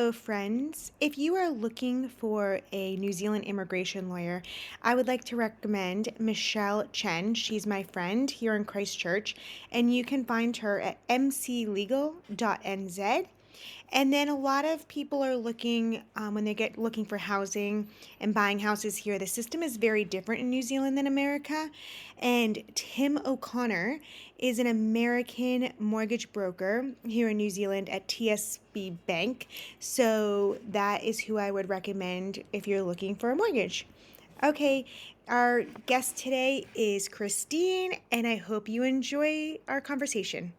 Hello, friends. If you are looking for a New Zealand immigration lawyer, I would like to recommend Michelle Chen. She's my friend here in Christchurch, and you can find her at mclegal.nz. And then a lot of people are looking, when they get looking for housing and buying houses here, the system is very different in New Zealand than America. And Tim O'Connor is an American mortgage broker here in New Zealand at TSB Bank. So that is who I would recommend if you're looking for a mortgage. Okay, our guest today is Christine, and I hope you enjoy our conversation.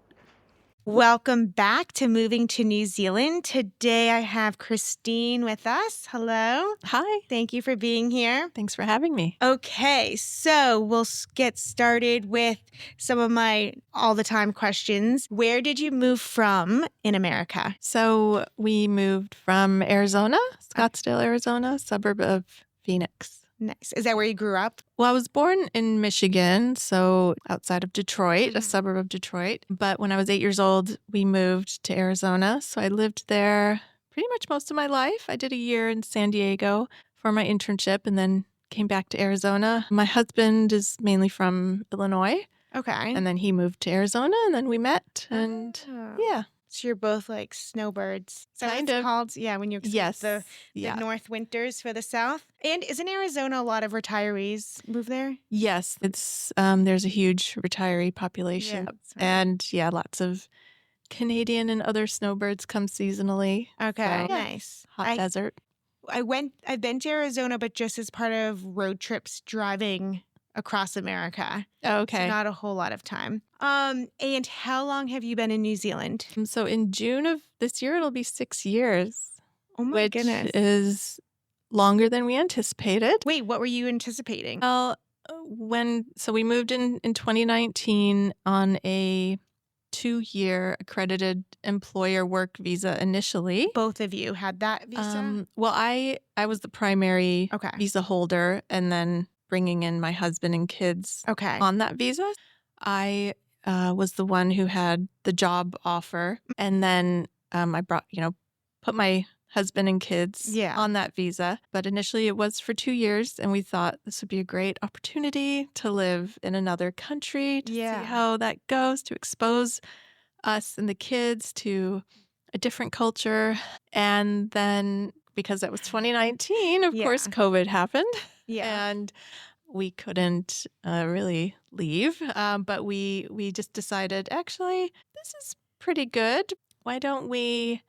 Welcome back to Moving to New Zealand. Today I have Christine with us. Hello. Hi. Thank you for being here. Thanks for having me. Okay, so we'll get started with some of my all the time questions. Where did you move from in America? So we moved from Arizona, Scottsdale, Arizona, suburb of Phoenix. Nice. Is that where you grew up? Well, I was born in Michigan, so outside of Detroit, a suburb of Detroit. But when I was 8 years old, we moved to Arizona. So I lived there pretty much most of my life. I did a year in San Diego for my internship and then came back to Arizona. My husband is mainly from Illinois. Okay. And then he moved to Arizona and then we met. And yeah. So you're both like snowbirds. So Kind it's of. called, when you Yes. the Yeah. north winters for the south. And isn't Arizona a lot of retirees move there? Yes, it's there's a huge retiree population. Yeah, that's right. And yeah, lots of Canadian and other snowbirds come seasonally. Okay, So, yeah, nice. hot desert. I've been to Arizona, but just as part of road trips driving across America. Okay. So not a whole lot of time. And how long have you been in New Zealand? So in June of this year, it'll be 6 years, Oh my which goodness. is longer than we anticipated. Wait, what were you anticipating? Well, we moved in 2019 on a 2-year accredited employer work visa initially. Both of you had that visa? Well, I was the primary Okay. visa holder, and then bringing in my husband and kids Okay. on that visa. I was the one who had the job offer, and then I put my husband and kids on that visa. But initially it was for 2 years, and we thought this would be a great opportunity to live in another country, to see how that goes, to expose us and the kids to a different culture. And then because that was 2019, of course, COVID happened. Yeah. And we couldn't really leave. But we just decided, actually, this is pretty good. Why don't we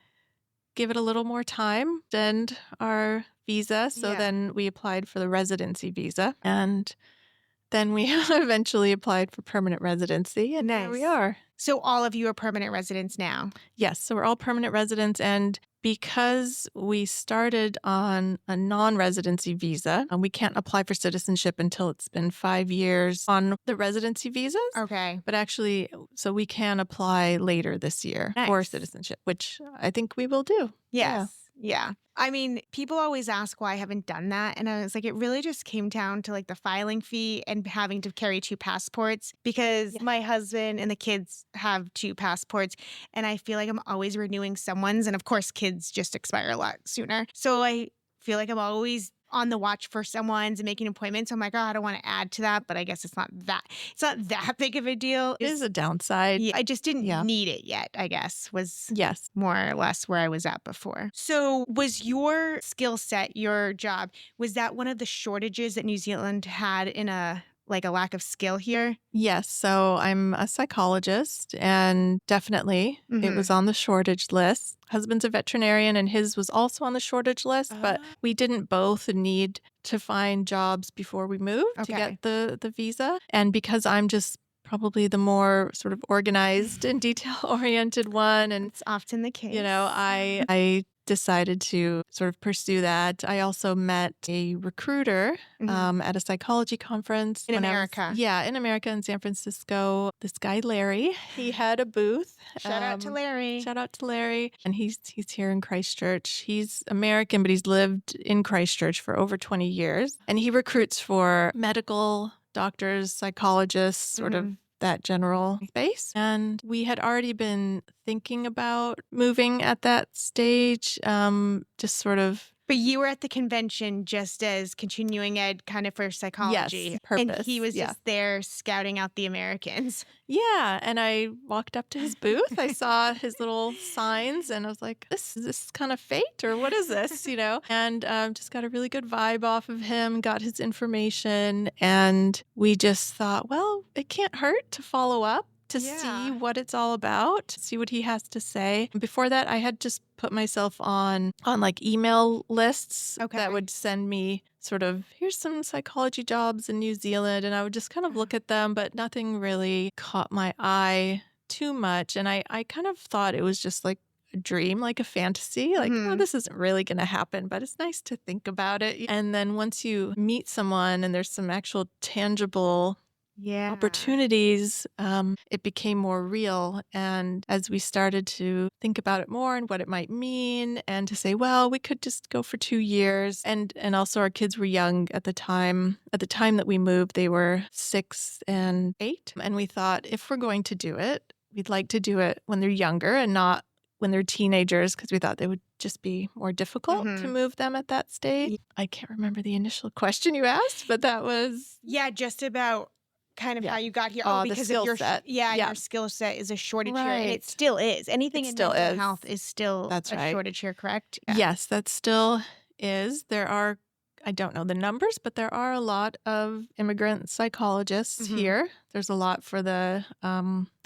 give it a little more time and our visa? So then we applied for the residency visa. And then we eventually applied for permanent residency. And here we are. So all of you are permanent residents now? Yes. So we're all permanent residents. And because we started on a non-residency visa, we can't apply for citizenship until it's been 5 years on the residency visas. Okay. But actually, so we can apply later this year for citizenship, which I think we will do. Yes. Yeah. I mean, people always ask why I haven't done that. And I was like, it really just came down to like the filing fee and having to carry 2 passports because my husband and the kids have 2 passports. And I feel like I'm always renewing someone's. And of course, kids just expire a lot sooner. So I feel like I'm always on the watch for someone's and making appointments. I'm like, oh, I don't want to add to that, but I guess it's not that big of a deal. It is a downside. I just didn't need it yet, I guess, was Yes. more or less where I was at before. So was your skill set, your job, was that one of the shortages that New Zealand had in a lack of skill here? Yes. So I'm a psychologist, and definitely it was on the shortage list. Husband's a veterinarian, and his was also on the shortage list, but we didn't both need to find jobs before we moved to get the visa. And because I'm just probably the more sort of organized and detail-oriented one, and it's often the case. I decided to sort of pursue that. I also met a recruiter at a psychology conference. In America? In America, in San Francisco. This guy, Larry, he had a booth. Shout out to Larry. Shout out to Larry. And he's here in Christchurch. He's American, but he's lived in Christchurch for over 20 years. And he recruits for medical doctors, psychologists, sort of that general space. And we had already been thinking about moving at that stage, just sort of. But you were at the convention just as continuing ed kind of for psychology. Yes, And purpose. he was just there scouting out the Americans. Yeah. And I walked up to his booth. I saw his little signs and I was like, is this kind of fate or what is this? And just got a really good vibe off of him, got his information. And we just thought, well, it can't hurt to follow up, to see what it's all about, see what he has to say. Before that, I had just put myself on like email lists that would send me sort of, here's some psychology jobs in New Zealand. And I would just kind of look at them, but nothing really caught my eye too much. And I kind of thought it was just like a dream, like a fantasy, like, oh, this isn't really going to happen, but it's nice to think about it. And then once you meet someone and there's some actual tangible opportunities, it became more real. And as we started to think about it more and what it might mean, and to say, well, we could just go for 2 years. And also our kids were young at the time. At the time that we moved, they were 6 and 8. And we thought, if we're going to do it, we'd like to do it when they're younger and not when they're teenagers, because we thought they would just be more difficult to move them at that stage. I can't remember the initial question you asked, but that was... Yeah, just about kind of how you got here. Because of your set. Your skill set is a shortage here. And it still is. Anything in still mental is. health is still a shortage here, correct? Yeah. Yes, that still is. There are, I don't know the numbers, but there are a lot of immigrant psychologists here. There's a lot for the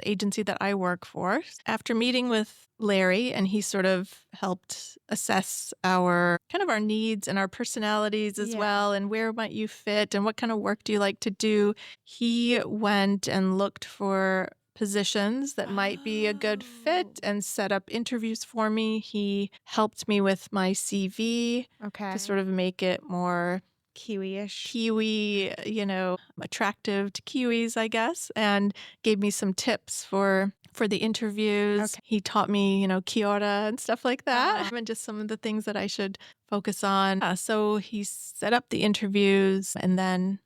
agency that I work for. After meeting with Larry, and he sort of helped assess our needs and our personalities as well, and where might you fit and what kind of work do you like to do. He went and looked for positions that might be a good fit and set up interviews for me. He helped me with my CV to sort of make it more Kiwi-ish. Kiwi, attractive to Kiwis, I guess, and gave me some tips for the interviews. He taught me, kia ora and stuff like that, and just some of the things that I should focus on. So he set up the interviews, and then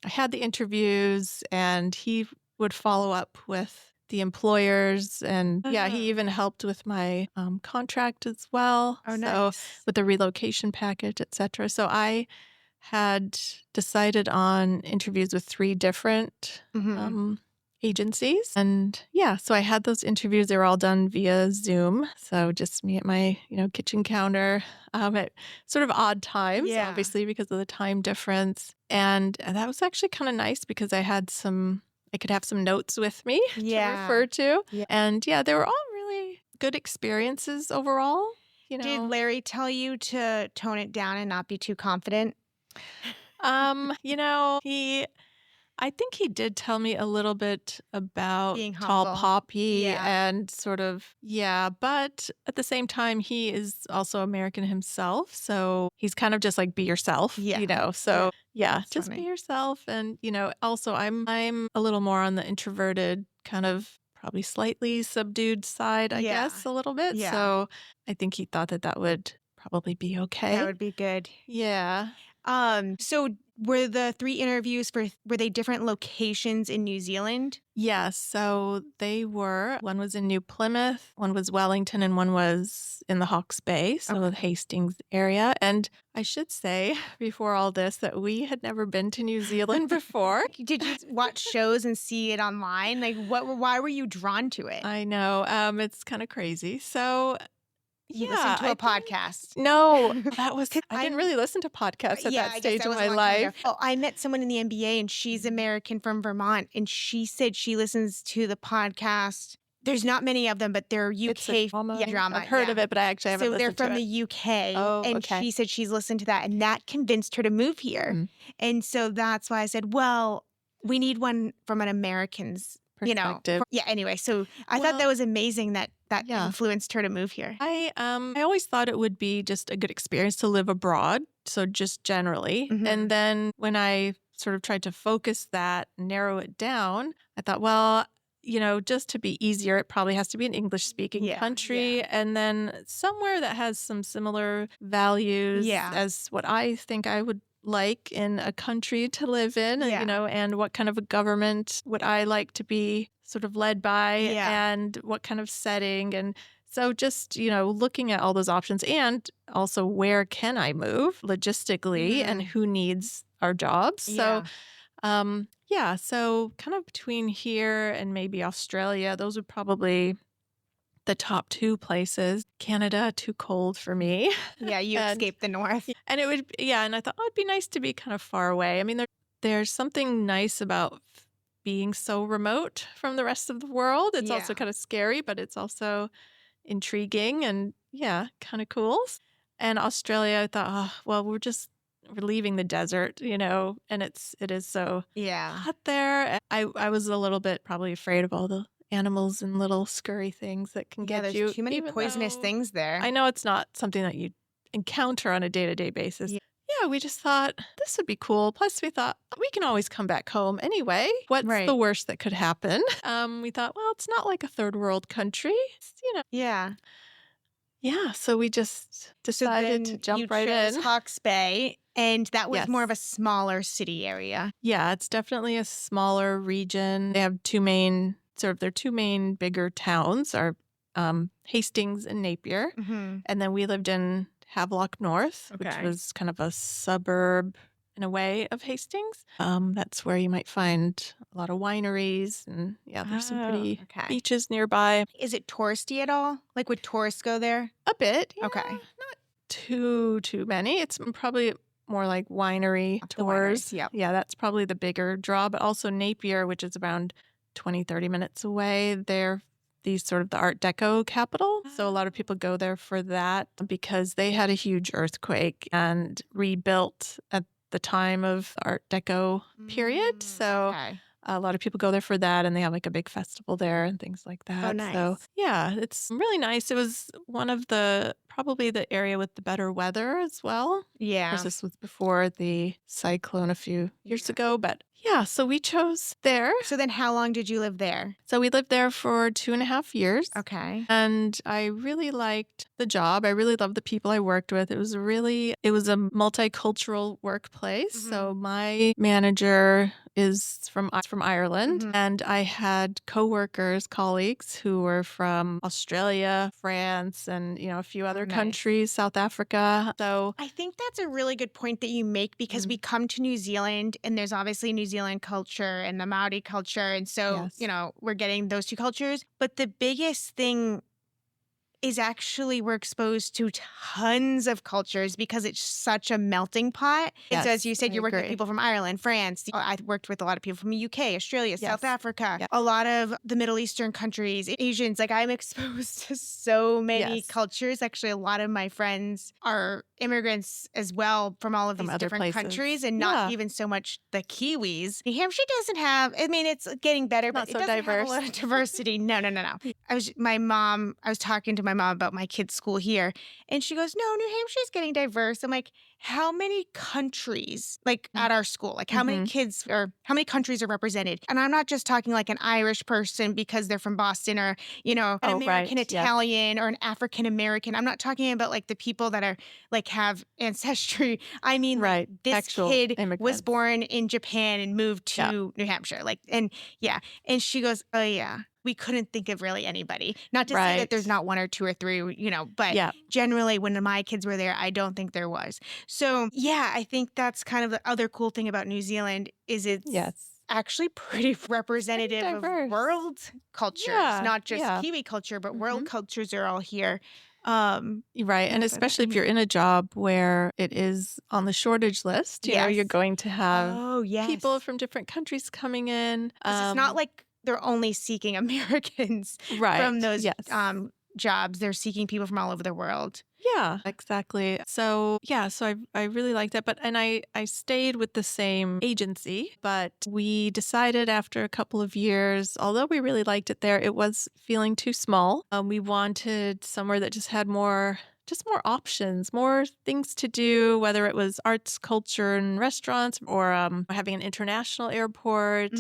I had the interviews, and he would follow up with the employers, and he even helped with my contract as well. Oh, nice. So with the relocation package, etc. So I had decided on interviews with 3 different agencies. And so I had those interviews. They were all done via Zoom. So just me at my, kitchen counter at sort of odd times, obviously, because of the time difference. And that was actually kind of nice because I could have some notes with me to refer to. Yeah. And they were all really good experiences overall. Did Larry tell you to tone it down and not be too confident? I think he did tell me a little bit about being tall humble. poppy and sort of, but at the same time, he is also American himself. So he's kind of just like, be yourself, so just be yourself. And, also I'm a little more on the introverted kind of probably slightly subdued side, I guess, a little bit. Yeah. So I think he thought that would probably be okay. That would be good. Yeah. So were the 3 interviews were they different locations in New Zealand? Yes. So they were. One was in New Plymouth, one was Wellington, and one was in the Hawke's Bay, so the Hastings area. And I should say before all this that we had never been to New Zealand before. Did you watch shows and see it online? Like, why were you drawn to it? I know. It's kind of crazy. So you listened to a podcast. No, I didn't really listen to podcasts at that stage of my life. Oh, I met someone in the NBA, and she's American from Vermont, and she said she listens to the podcast. There's not many of them, but they're UK drama. I've heard of it, but I actually haven't listened to it. So they're from the UK, and she said she's listened to that, and that convinced her to move here. And so that's why I said, well, we need one from an American's perspective. Anyway, so I thought that was amazing that influenced her to move here. I always thought it would be just a good experience to live abroad, so just generally. And then when I sort of tried to focus that, narrow it down, I thought, well, just to be easier, it probably has to be an English-speaking country, and then somewhere that has some similar values as what I think I would like in a country to live in, and what kind of a government would I like to be sort of led by, and what kind of setting. And so just, looking at all those options, and also where can I move logistically and who needs our jobs. So, so kind of between here and maybe Australia, those would probably the top two places. Canada, too cold for me. Yeah, you escaped the north. And it would, and I thought, it'd be nice to be kind of far away. I mean, there's something nice about being so remote from the rest of the world. It's also kind of scary, but it's also intriguing and kind of cool. And Australia, I thought, we're leaving the desert, and it is so hot there. I was a little bit probably afraid of all the animals and little scurry things that can get you. There's too many poisonous things there. I know it's not something that you encounter on a day-to-day basis. Yeah, we just thought this would be cool. Plus, we thought we can always come back home anyway. What's the worst that could happen? We thought, it's not like a third world country. Yeah. Yeah, so we just decided to jump right in. Hawke's Bay, and that was more of a smaller city area. Yeah, it's definitely a smaller region. They have their two main bigger towns are Hastings and Napier. Mm-hmm. And then we lived in Havelock North, which was kind of a suburb in a way of Hastings. That's where you might find a lot of wineries, and there's some pretty beaches nearby. Is it touristy at all? Like, would tourists go there? A bit. Yeah, okay. Not too many. It's probably more like winery tours. Yeah, that's probably the bigger draw. But also Napier, which is around 20-30 minutes away. They're the Art Deco capital. So a lot of people go there for that because they had a huge earthquake and rebuilt at the time of the Art Deco period. So a lot of people go there for that, and they have like a big festival there and things like that. Oh, nice. So it's really nice. It was one of probably the area with the better weather as well. Yeah. Because this was before the cyclone a few years ago, but so we chose there. So then how long did you live there? So we lived there for 2.5 years. Okay. And I really liked the job. I really loved the people I worked with. It was a multicultural workplace. Mm-hmm. So my manager is from Ireland, mm-hmm. and I had colleagues who were from Australia, France, and a few other countries, South Africa. So I think that's a really good point that you make, because we come to New Zealand, and there's obviously New Zealand culture and the Maori culture, and so we're getting those two cultures. But the biggest thing is actually we're exposed to tons of cultures because it's such a melting pot. And so as you said, you're working with people from Ireland, France. I worked with a lot of people from the UK, Australia, South Africa, a lot of the Middle Eastern countries, Asians. Like, I'm exposed to so many cultures. Actually, a lot of my friends are immigrants as well from all of these different countries, and not even so much the Kiwis. New Hampshire doesn't have, it's getting better, but it doesn't have a lot of diversity. No. I was talking to my mom about my kids' school here, and she goes, no, New Hampshire's getting diverse. I'm like, how many countries, like, at our school? Like, how many kids or how many countries are represented? And I'm not just talking like an Irish person because they're from Boston, or, an American Italian or an African American. I'm not talking about like the people that are like have ancestry. I mean, this actual kid immigrants. Was born in Japan and moved to New Hampshire. And she goes, oh yeah. We couldn't think of really anybody. Not to say that there's not one or two or three, but generally when my kids were there, I don't think there was. So I think that's kind of the other cool thing about New Zealand is it's actually pretty representative of world cultures, not just Kiwi culture, but world cultures are all here. And especially if you're in a job where it is on the shortage list, you're going to have people from different countries coming in. It's not like they're only seeking Americans from those jobs. They're seeking people from all over the world. Yeah, exactly. So, I really liked that. And I stayed with the same agency, but we decided after a couple of years, although we really liked it there, it was feeling too small. We wanted somewhere that just had more options, more things to do, whether it was arts, culture, and restaurants, or having an international airport,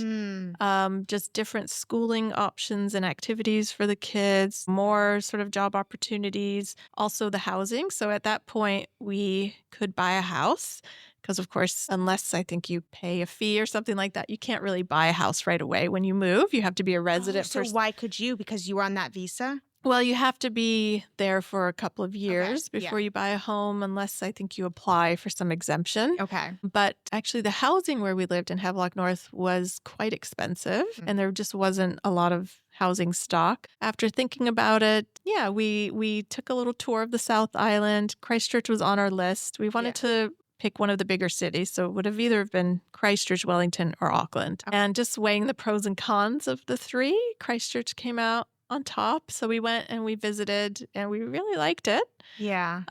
just different schooling options and activities for the kids, more sort of job opportunities, also the housing. So at that point, we could buy a house Because, of course, unless I think you pay a fee or something like that, you can't really buy a house right away when you move. You have to be a resident So for. why could you? Because you were on that visa? Well, you have to be there for a couple of Okay. years before you buy a home, unless I think you apply for some exemption. Okay. But actually, the housing where we lived in Havelock North was quite expensive, and there just wasn't a lot of housing stock. After thinking about it, yeah, we took a little tour of the South Island. Christchurch was on our list. We wanted to pick one of the bigger cities, so it would have either been Christchurch, Wellington, or Auckland. And just weighing the pros and cons of the three, Christchurch came out on top. So we went and we visited and we really liked it. Yeah.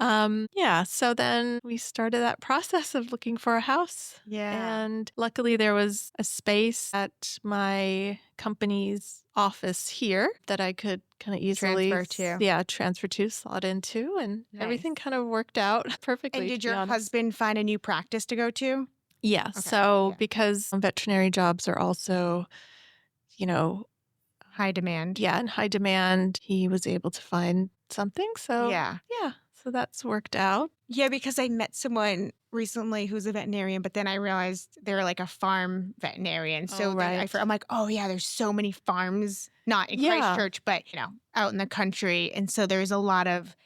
So then we started that process of looking for a house. Yeah. And luckily there was a space at my company's office here that I could kind of easily transfer to, slot into, and everything kind of worked out perfectly. And did your husband find a new practice to go to? Yeah. Okay. So because veterinary jobs are also, high demand. Yeah, in high demand, he was able to find something. So so that's worked out. Yeah, because I met someone recently who's a veterinarian, but then I realized they're like a farm veterinarian. So I'm like, oh yeah, there's so many farms, not in Christchurch, but out in the country, and so there's a lot of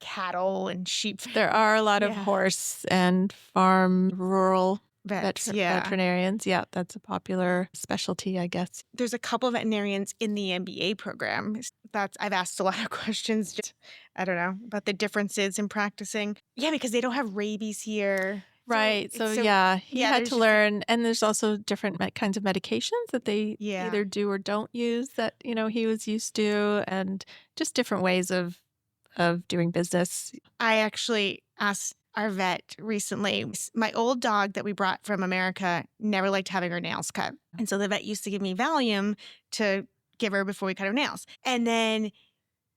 cattle and sheep. There are a lot of horse and farm rural veterinarians. Yeah, that's a popular specialty, I guess. There's a couple of veterinarians in the MBA program. I've asked a lot of questions, I don't know, about the differences in practicing. Yeah, because they don't have rabies here. Right. So he had to learn. And there's also different kinds of medications that they either do or don't use that, he was used to, and just different ways of doing business. I actually asked our vet recently. My old dog that we brought from America never liked having her nails cut. And so the vet used to give me Valium to give her before we cut her nails. And then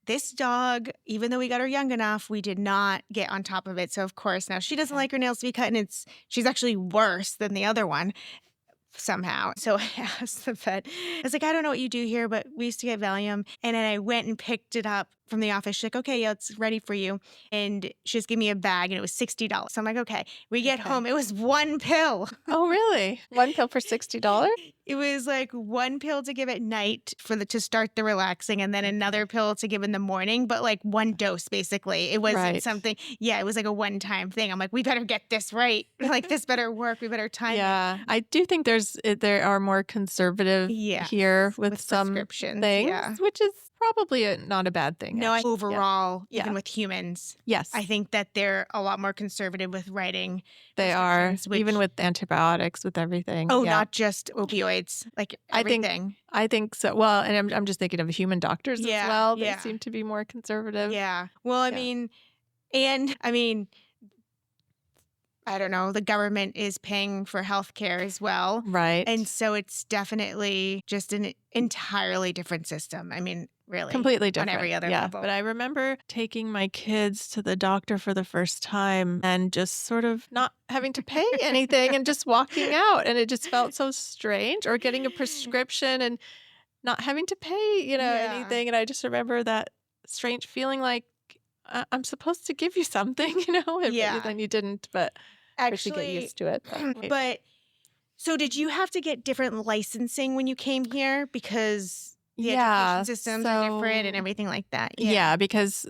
this dog, even though we got her young enough, we did not get on top of it. So of course now she doesn't like her nails to be cut, and she's actually worse than the other one somehow. So I asked the vet, I was like, I don't know what you do here, but we used to get Valium. And then I went and picked it up from the office. She's like, okay, yeah, it's ready for you. And she just gave me a bag, and it was $60. So I'm like, okay. We get home. It was one pill. Oh, really? One pill for $60? It was like one pill to give at night to start the relaxing, and then another pill to give in the morning, but like one dose, basically. It wasn't something, it was like a one-time thing. I'm like, we better get this right. Like, this better work. We better time it. I do think there are more conservative here with some prescriptions, things, which is probably not a bad thing. No, overall, even with humans. Yes. I think that they're a lot more conservative with writing. They are, even with antibiotics, with everything. Oh, not just opioids, like everything. I think so. Well, and I'm just thinking of human doctors as well. They seem to be more conservative. Yeah. Well, I mean, I don't know, the government is paying for healthcare as well. Right. And so it's definitely just an entirely different system. I mean, really. Completely different. On every other level. But I remember taking my kids to the doctor for the first time and just sort of not having to pay anything and just walking out. And it just felt so strange. Or getting a prescription and not having to pay, anything. And I just remember that strange feeling like, I'm supposed to give you something, then you didn't, but actually, I get used to it. But so did you have to get different licensing when you came here because the education systems are different and everything like that? Yeah, because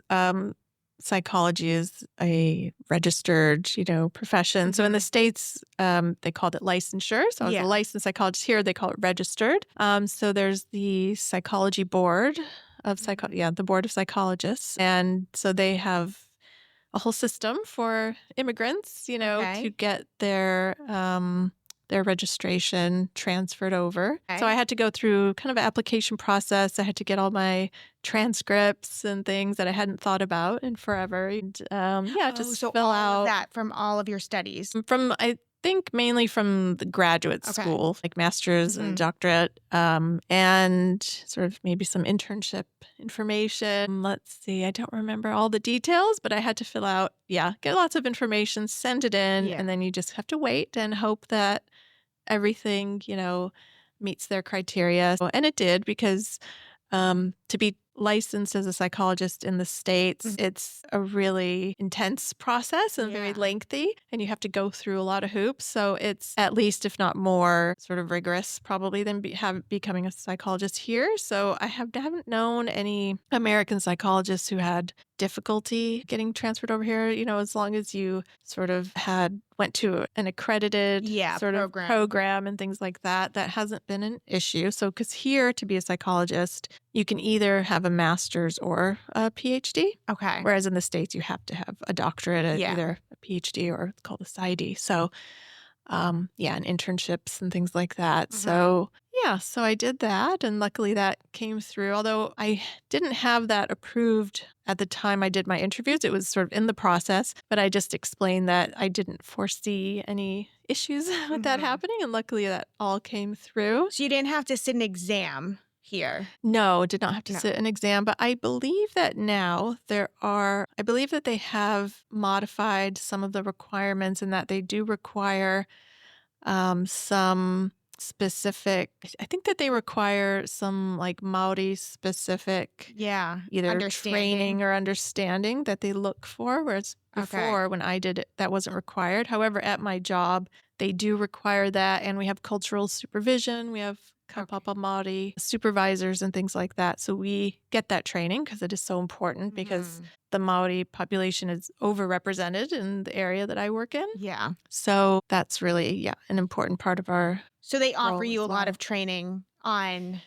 psychology is a registered, profession. Mm-hmm. So in the States, they called it licensure. So I was a licensed psychologist. Here, they call it registered. So there's the psychology board of the board of psychologists. And so they have a whole system for immigrants, to get their registration transferred over. Okay. So I had to go through kind of an application process. I had to get all my transcripts and things that I hadn't thought about in forever. And, just fill out of that from all of your studies. I think mainly from the graduate school, like master's and doctorate, and sort of maybe some internship information. Let's see, I don't remember all the details, but I had to fill out, get lots of information, send it in, and then you just have to wait and hope that everything, meets their criteria. And it did, because to be licensed as a psychologist in the States, it's a really intense process and very lengthy, and you have to go through a lot of hoops. So it's at least, if not more, sort of rigorous probably than becoming a psychologist here. So I haven't known any American psychologists who had difficulty getting transferred over here, as long as you sort of went to an accredited sort of program and things like that. That hasn't been an issue. So, because here to be a psychologist, you can either have a master's or a PhD. Okay. Whereas in the States, you have to have a doctorate, either a PhD or it's called a PsyD. So, and internships and things like that. So, so I did that, and luckily that came through. Although I didn't have that approved at the time I did my interviews, it was sort of in the process, but I just explained that I didn't foresee any issues with that happening, and luckily that all came through. So you didn't have to sit an exam here? No, did not have to sit an exam, but I believe that now I believe that they have modified some of the requirements and that they do require some specific, I think that they require some like Maori specific, either training or understanding that they look for, whereas before when I did it, that wasn't required. However, at my job, they do require that, and we have cultural supervision. We have kaupapa Maori supervisors and things like that. So we get that training because it is so important because the Maori population is overrepresented in the area that I work in. Yeah. So that's really, an important part of our So they offer you a lot of training on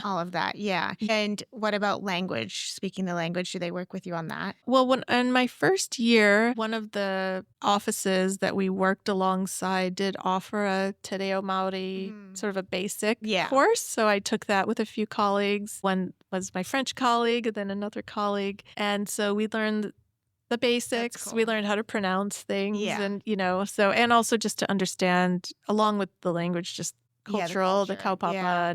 all of that. Yeah. And what about language? Speaking the language, do they work with you on that? Well, in my first year, one of the offices that we worked alongside did offer a Te Reo Maori, sort of a basic course. So I took that with a few colleagues. One was my French colleague, and then another colleague. And so we learned the basics. Cool. We learned how to pronounce things and, and also just to understand, along with the language, just cultural, the kaupapa,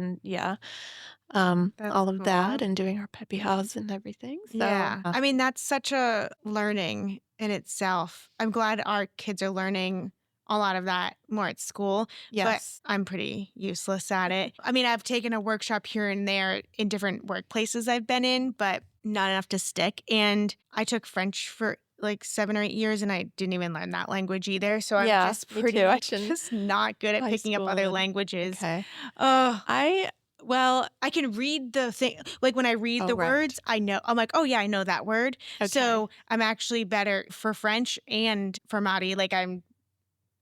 and all of that, and doing our pepihas and everything. So, I mean, that's such a learning in itself. I'm glad our kids are learning a lot of that more at school. Yes. But I'm pretty useless at it. I mean, I've taken a workshop here and there in different workplaces I've been in, but not enough to stick. And I took French for like 7 or 8 years, and I didn't even learn that language either. So I'm just pretty just not good at picking up other languages. Okay. I can read the thing. Like when I read the words, I know. I'm like, oh yeah, I know that word. Okay. So I'm actually better for French and for Maori. Like I'm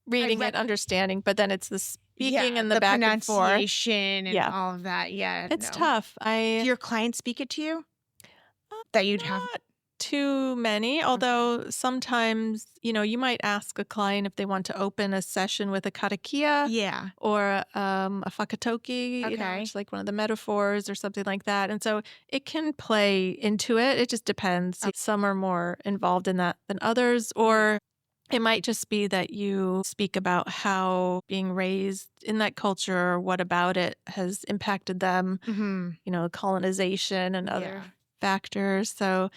reading it, understanding, but then it's the speaking and the back and forth, pronunciation and all of that. Yeah, it's tough. Do your clients speak it to you? That you'd have too many, although sometimes, you might ask a client if they want to open a session with a karakia or a whakatoki, it's like one of the metaphors or something like that. And so it can play into it. It just depends. Some are more involved in that than others, or it might just be that you speak about how being raised in that culture, or what about it has impacted them, colonization and other factors. So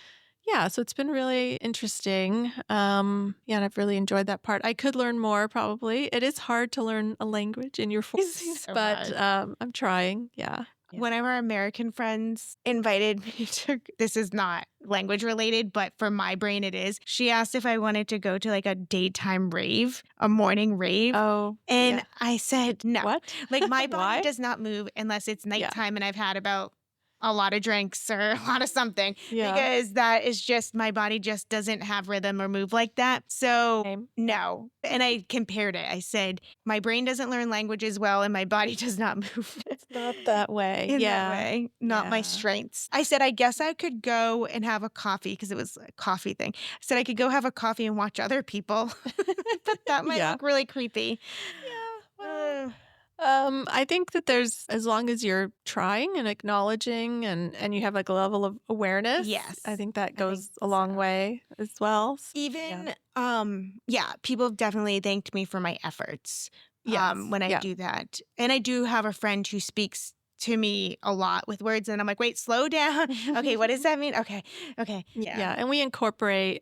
so it's been really interesting. And I've really enjoyed that part. I could learn more probably. It is hard to learn a language in your 40s, but I'm trying. Yeah. One of our American friends invited me to, this is not language related, but for my brain it is. She asked if I wanted to go to like a daytime rave, a morning rave. Oh. And I said no. What? Like my body does not move unless it's nighttime and I've had about a lot of drinks or a lot of something, because that is just, my body just doesn't have rhythm or move like that. So no. And I compared it. I said, my brain doesn't learn languages well and my body does not move. It's not that way. In that way, not my strengths. I said, I guess I could go and have a coffee, because it was a coffee thing. I said I could go have a coffee and watch other people, but that might look really creepy. I think that as long as you're trying and acknowledging and you have like a level of awareness, I think that goes a long way as well. Even, people have definitely thanked me for my efforts when I do that. And I do have a friend who speaks to me a lot with words, and I'm like, wait, slow down. Okay, what does that mean? Okay. Yeah, and we incorporate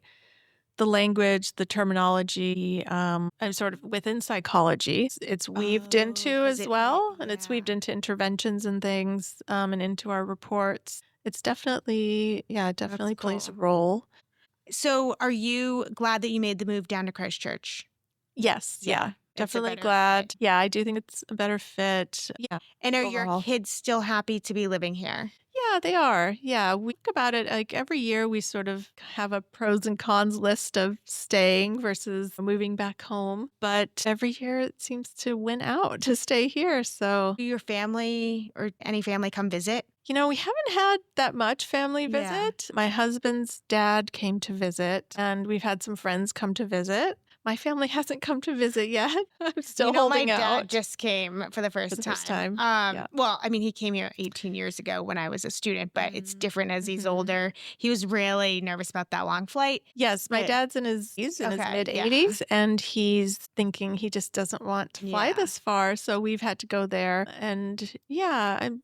the language, the terminology, and sort of within psychology, it's weaved into as well. And it's weaved into interventions and things, and into our reports. It's definitely, yeah, it That's definitely plays a cool. role. So are you glad that you made the move down to Christchurch? Yes, Yeah, yeah, it's a definitely better fit. glad. Yeah, I do think it's a better fit. Yeah, And are your overall. kids still happy to be living here? Yeah, they are. Yeah, we think about it like every year we sort of have a pros and cons list of staying versus moving back home. But every year it seems to win out to stay here. So, Do your family or any family come visit? we haven't had that much family Yeah. visit. My husband's dad came to visit, and we've had some friends come to visit. My family hasn't come to visit yet. I'm You still know, my holding dad out just came for the for first the first time. time. Yeah. Well, I mean, he came here 18 years ago when I was a student, but it's different as he's Mm-hmm. older. He was really nervous about that long flight. Yes, my But dad's in his okay, yeah. mid-80s, and he's thinking he just doesn't want to fly Yeah. this far, so we've had to go there. And yeah, I'm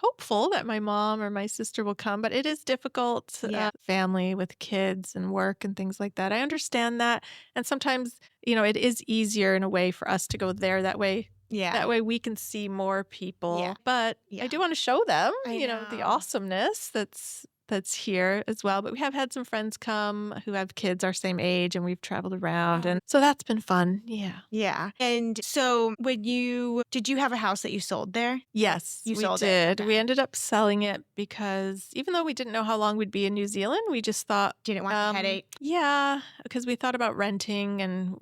hopeful that my mom or my sister will come, but it is difficult, Yeah. family with kids and work and things like that. I understand that, and sometimes, it is easier in a way for us to go there that way. Yeah. That way we can see more Yeah. people, but I Yeah. do want to show them, I the know. awesomeness that's here as well. But we have had some friends come who have kids our same age, and we've traveled around, Oh, and so that's been fun. Yeah. yeah. And so did you have a house that you sold there? Yes, You we sold it. did. We Okay. ended up selling it because even though we didn't know how long we'd be in New Zealand, we just thought, Didn't want the headache. yeah, because we thought about renting, and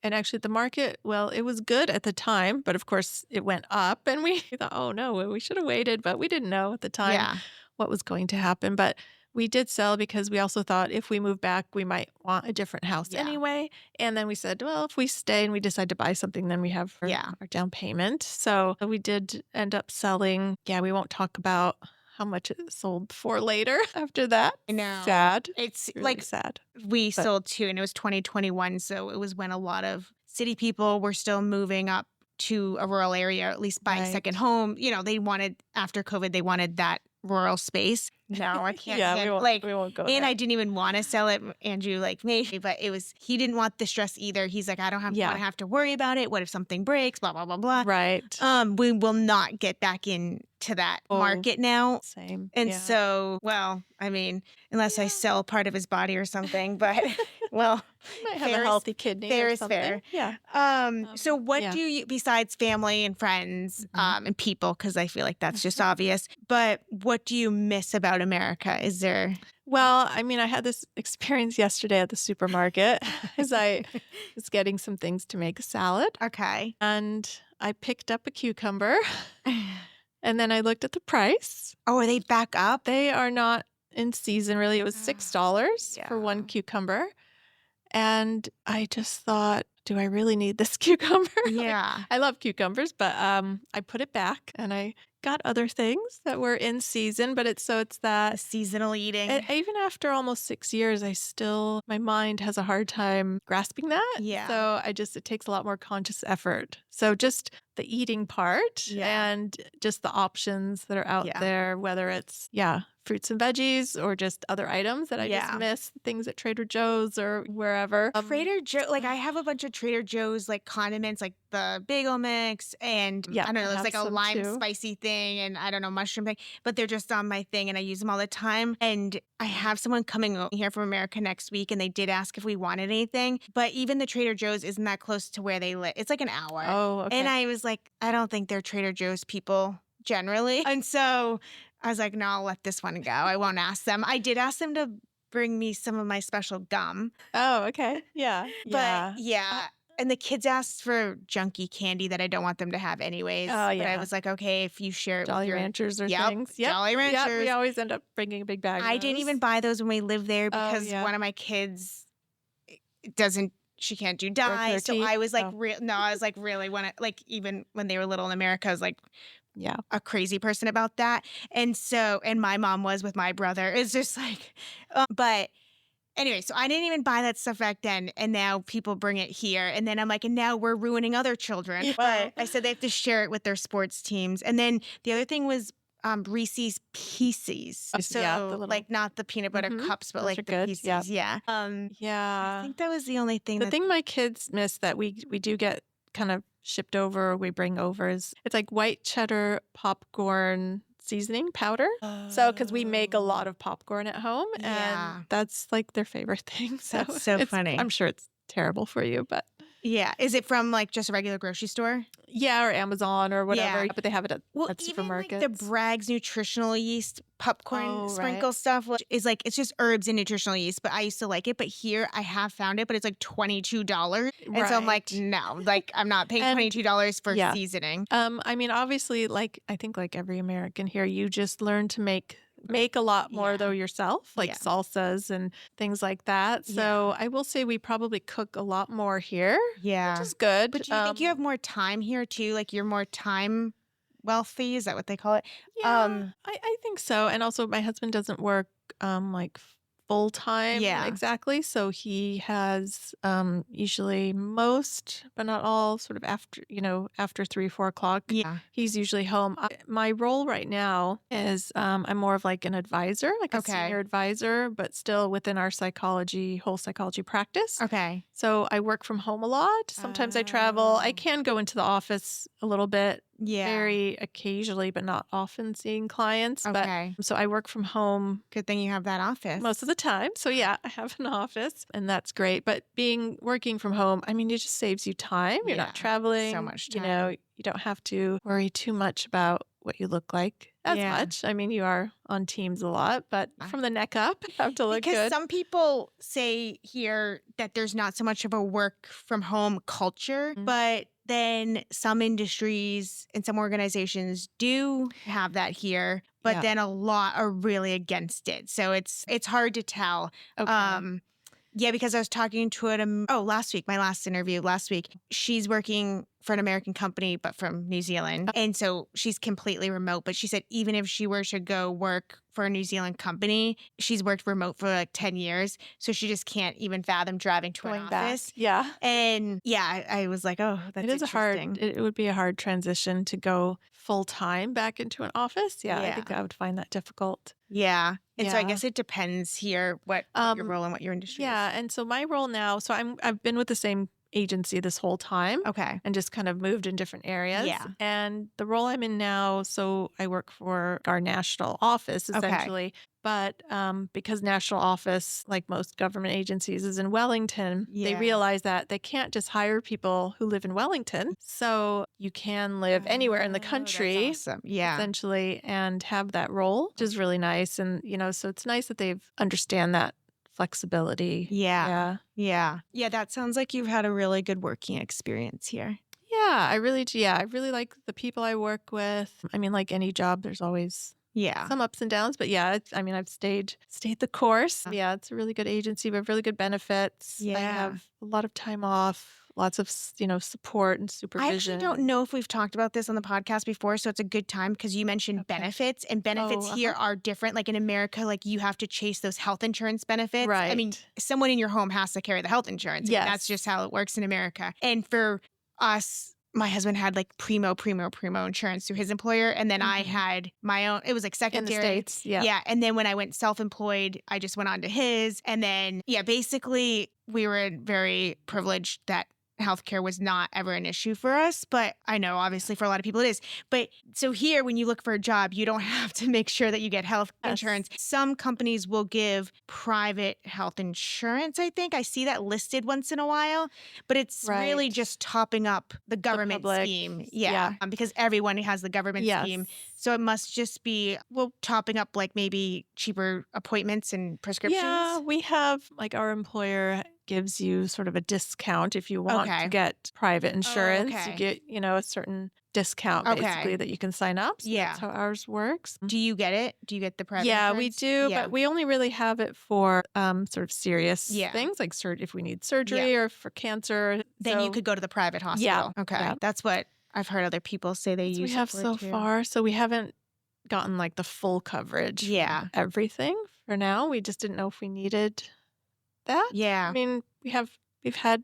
actually the market, well, it was good at the time, but of course it went up, and we thought, oh no, we should have waited, but we didn't know at the time Yeah. what was going to happen. But we did sell because we also thought if we move back, we might want a different house Yeah. anyway. And then we said, well, if we stay and we decide to buy something, then we have Yeah. our down payment. So we did end up selling. Yeah, we won't talk about how much it sold for later after that. I know. Sad. It's Really like sad. we But sold too, and it was 2021. So it was when a lot of city people were still moving up to a rural area, or at least buying second right. home. They wanted, after COVID, they wanted that rural space. No, I can't Yeah, we handle won't like, we won't go and there. I didn't even want to sell it, Andrew, like maybe, but he didn't want the stress either. He's like, I don't want Yeah. to have to worry about it. What if something breaks? Blah, blah, blah, blah. Right. We will not get back into that Oh, market now. same. And Yeah. so, well, I mean, unless I Yeah. sell part of his body or something, but well, You might have a fair is healthy kidney fair or is something. fair. Yeah. So what Yeah. do you, besides family and friends, Mhm. and people, because I feel like that's just obvious, but what do you miss about America? Is there Well, I mean, I had this experience yesterday at the supermarket as I was getting some things to make a salad, okay? and I picked up a cucumber, and then I looked at the price. Oh, are they back up? They are not in season really. It was $6 for Yeah. one cucumber, and I just thought, do I really need this cucumber? Like, Yeah. I love cucumbers, but I put it back and I got other things that were in season, but it's that Seasonal eating. even after almost 6 years, my mind has a hard time grasping that. Yeah. So it takes a lot more conscious effort. So just the eating part Yeah. and just the options that are out Yeah. there, whether it's, fruits and veggies or just other items that I just Yeah. miss, things at Trader Joe's or wherever. Trader Joe, like I have a bunch of Trader Joe's like condiments, like the bagel mix, and Yeah, I don't know, I there's have like a some lime too. spicy thing, and I don't know, mushroom thing, but they're just on my thing, and I use them all the time. And I have someone coming here from America next week, and they did ask if we wanted anything, but even the Trader Joe's isn't that close to where they live. It's like an hour. Oh, okay. And I was like, I don't think they're Trader Joe's people generally, and so I was like, no, I'll let this one go. I won't ask them. I did ask them to bring me some of my special gum. Oh, okay. Yeah. But Yeah. yeah, and the kids asked for junky candy that I don't want them to have anyways. Oh, But I yeah. was like, okay, if you share it with Jolly your Ranchers or Yep, things. Yep. Jolly Yep. Ranchers. We always end up bringing a big bag of I didn't even those. buy those when we lived there Oh, because yeah. one of my kids doesn't she can't do Broke her dye. So teeth? I was like, Oh. no, I was like, really, even when they were little in America, I was like Yeah. a crazy person about that. And my mom was with my brother. It's just like, but anyway, so I didn't even buy that stuff back then, and now people bring it here, and then I'm like, and now we're ruining other children. Yeah. But I said they have to share it with their sports teams, and then the other thing was Reese's Pieces. So Yeah, the little- like not the peanut butter Mhm. cups, but Those like are the good. Pieces. Yep. Yeah. I Yeah. think that was the only thing The that. thing my kids miss that we do get kind of shipped over or we bring over is it's like white cheddar popcorn seasoning powder. So, because we make a lot of popcorn at home, and that's like their favorite thing. So That's so funny. I'm sure it's terrible for you, but yeah. Is it from like just a regular grocery store? yeah, or Amazon or whatever. Yeah. But they have it at Even like supermarkets. the Bragg's nutritional yeast popcorn Oh, sprinkle right. stuff, which is like, it's just herbs and nutritional yeast, but I used to like it. But here I have found it, but it's like $22. And so I'm like, Right. no, like I'm not paying And $22 for yeah. seasoning. I mean, obviously, like I think like every American here, you just learn to make a lot more Yeah. though yourself, like Yeah. salsas and things like that. So I will say we probably cook a lot more here, Yeah. which is good. But do you think you have more time here too? Like you're more time wealthy? Is that what they call it? Yeah, I think so. And also my husband doesn't work like full time Yeah. exactly. So he has usually most, but not all, sort of after 3, 4 o'clock. Yeah. He's usually home. My role right now is I'm more of like an advisor, like a senior advisor, but still within our whole psychology practice. Okay. So I work from home a lot. Sometimes I travel. I can go into the office a little bit. Yeah. Very occasionally, but not often seeing clients. Okay. But so I work from home Good thing you have that office. most of the time. So yeah, I have an office and that's great. But working from home, I mean, it just saves you time. You're Yeah, not traveling. so much You time. know, you don't have to worry too much about what you look like as much. I mean, you are on Teams a lot, but from the neck up, you have to look Because good. some people say here that there's not so much of a work from home culture, but then some industries and some organizations do have that here, but then a lot are really against it. So it's hard to tell. Okay. Yeah, because I was talking to last week, my last interview last week. She's working for an American company, but from New Zealand. And so she's completely remote. But she said even if she were to go work for a New Zealand company, she's worked remote for like 10 years. So she just can't even fathom driving to an office. Yeah. And yeah, I was like, oh, that's interesting. It would be a hard transition to go full time back into an office. Yeah, I think I would find that difficult. Yeah. And so I Yeah. guess it depends here what your role and what your industry Yeah, is. and so my role now, so I've been with the same agency this whole time. Okay. And just kind of moved in different areas. Yeah. And the role I'm in now, so I work for our national office essentially. But because national office, like most government agencies, is in Wellington, they realize that they can't just hire people who live in Wellington. So you can live anywhere in the country, That's awesome. Yeah. essentially, and have that role, which is really nice. And, so it's nice that they understand that flexibility. Yeah. Yeah. Yeah. That sounds like you've had a really good working experience here. Yeah, I really do. Yeah, I really like the people I work with. I mean, like any job, there's always some ups and downs, but yeah, I've stayed the course. Yeah, it's a really good agency. We have really good benefits. Yeah. I have a lot of time off, lots of, support and supervision. I actually don't know if we've talked about this on the podcast before, so it's a good time because you mentioned benefits, and benefits here are different. Like in America, like you have to chase those health insurance benefits. Right. I mean, someone in your home has to carry the health insurance. I mean, that's just how it works in America. And for us, my husband had like primo insurance through his employer. And then I had my own, it was like secondary. In the States, yeah. Yeah. And then when I went self-employed, I just went on to his. And then, basically we were very privileged that healthcare was not ever an issue for us, but I know obviously for a lot of people it is. But so here, when you look for a job, you don't have to make sure that you get health insurance. Some companies will give private health insurance, I think. I see that listed once in a while, but it's really just topping up the government scheme. Yeah. Because everyone has the government scheme. So it must just be, topping up like maybe cheaper appointments and prescriptions. Yeah, we have like our employer gives you sort of a discount if you want to get private insurance. You get, a certain discount basically that you can sign up. So that's how ours works. Do you get it? Do you get the private Yeah, insurance? we do, but we only really have it for sort of serious things like if we need surgery or for cancer. Then you could go to the private hospital. Yeah. Okay. Yeah. That's what I've heard other people say they use we have so far. So we haven't gotten like the full coverage. Yeah. For everything for now. We just didn't know if we needed that. Yeah. I mean, we've had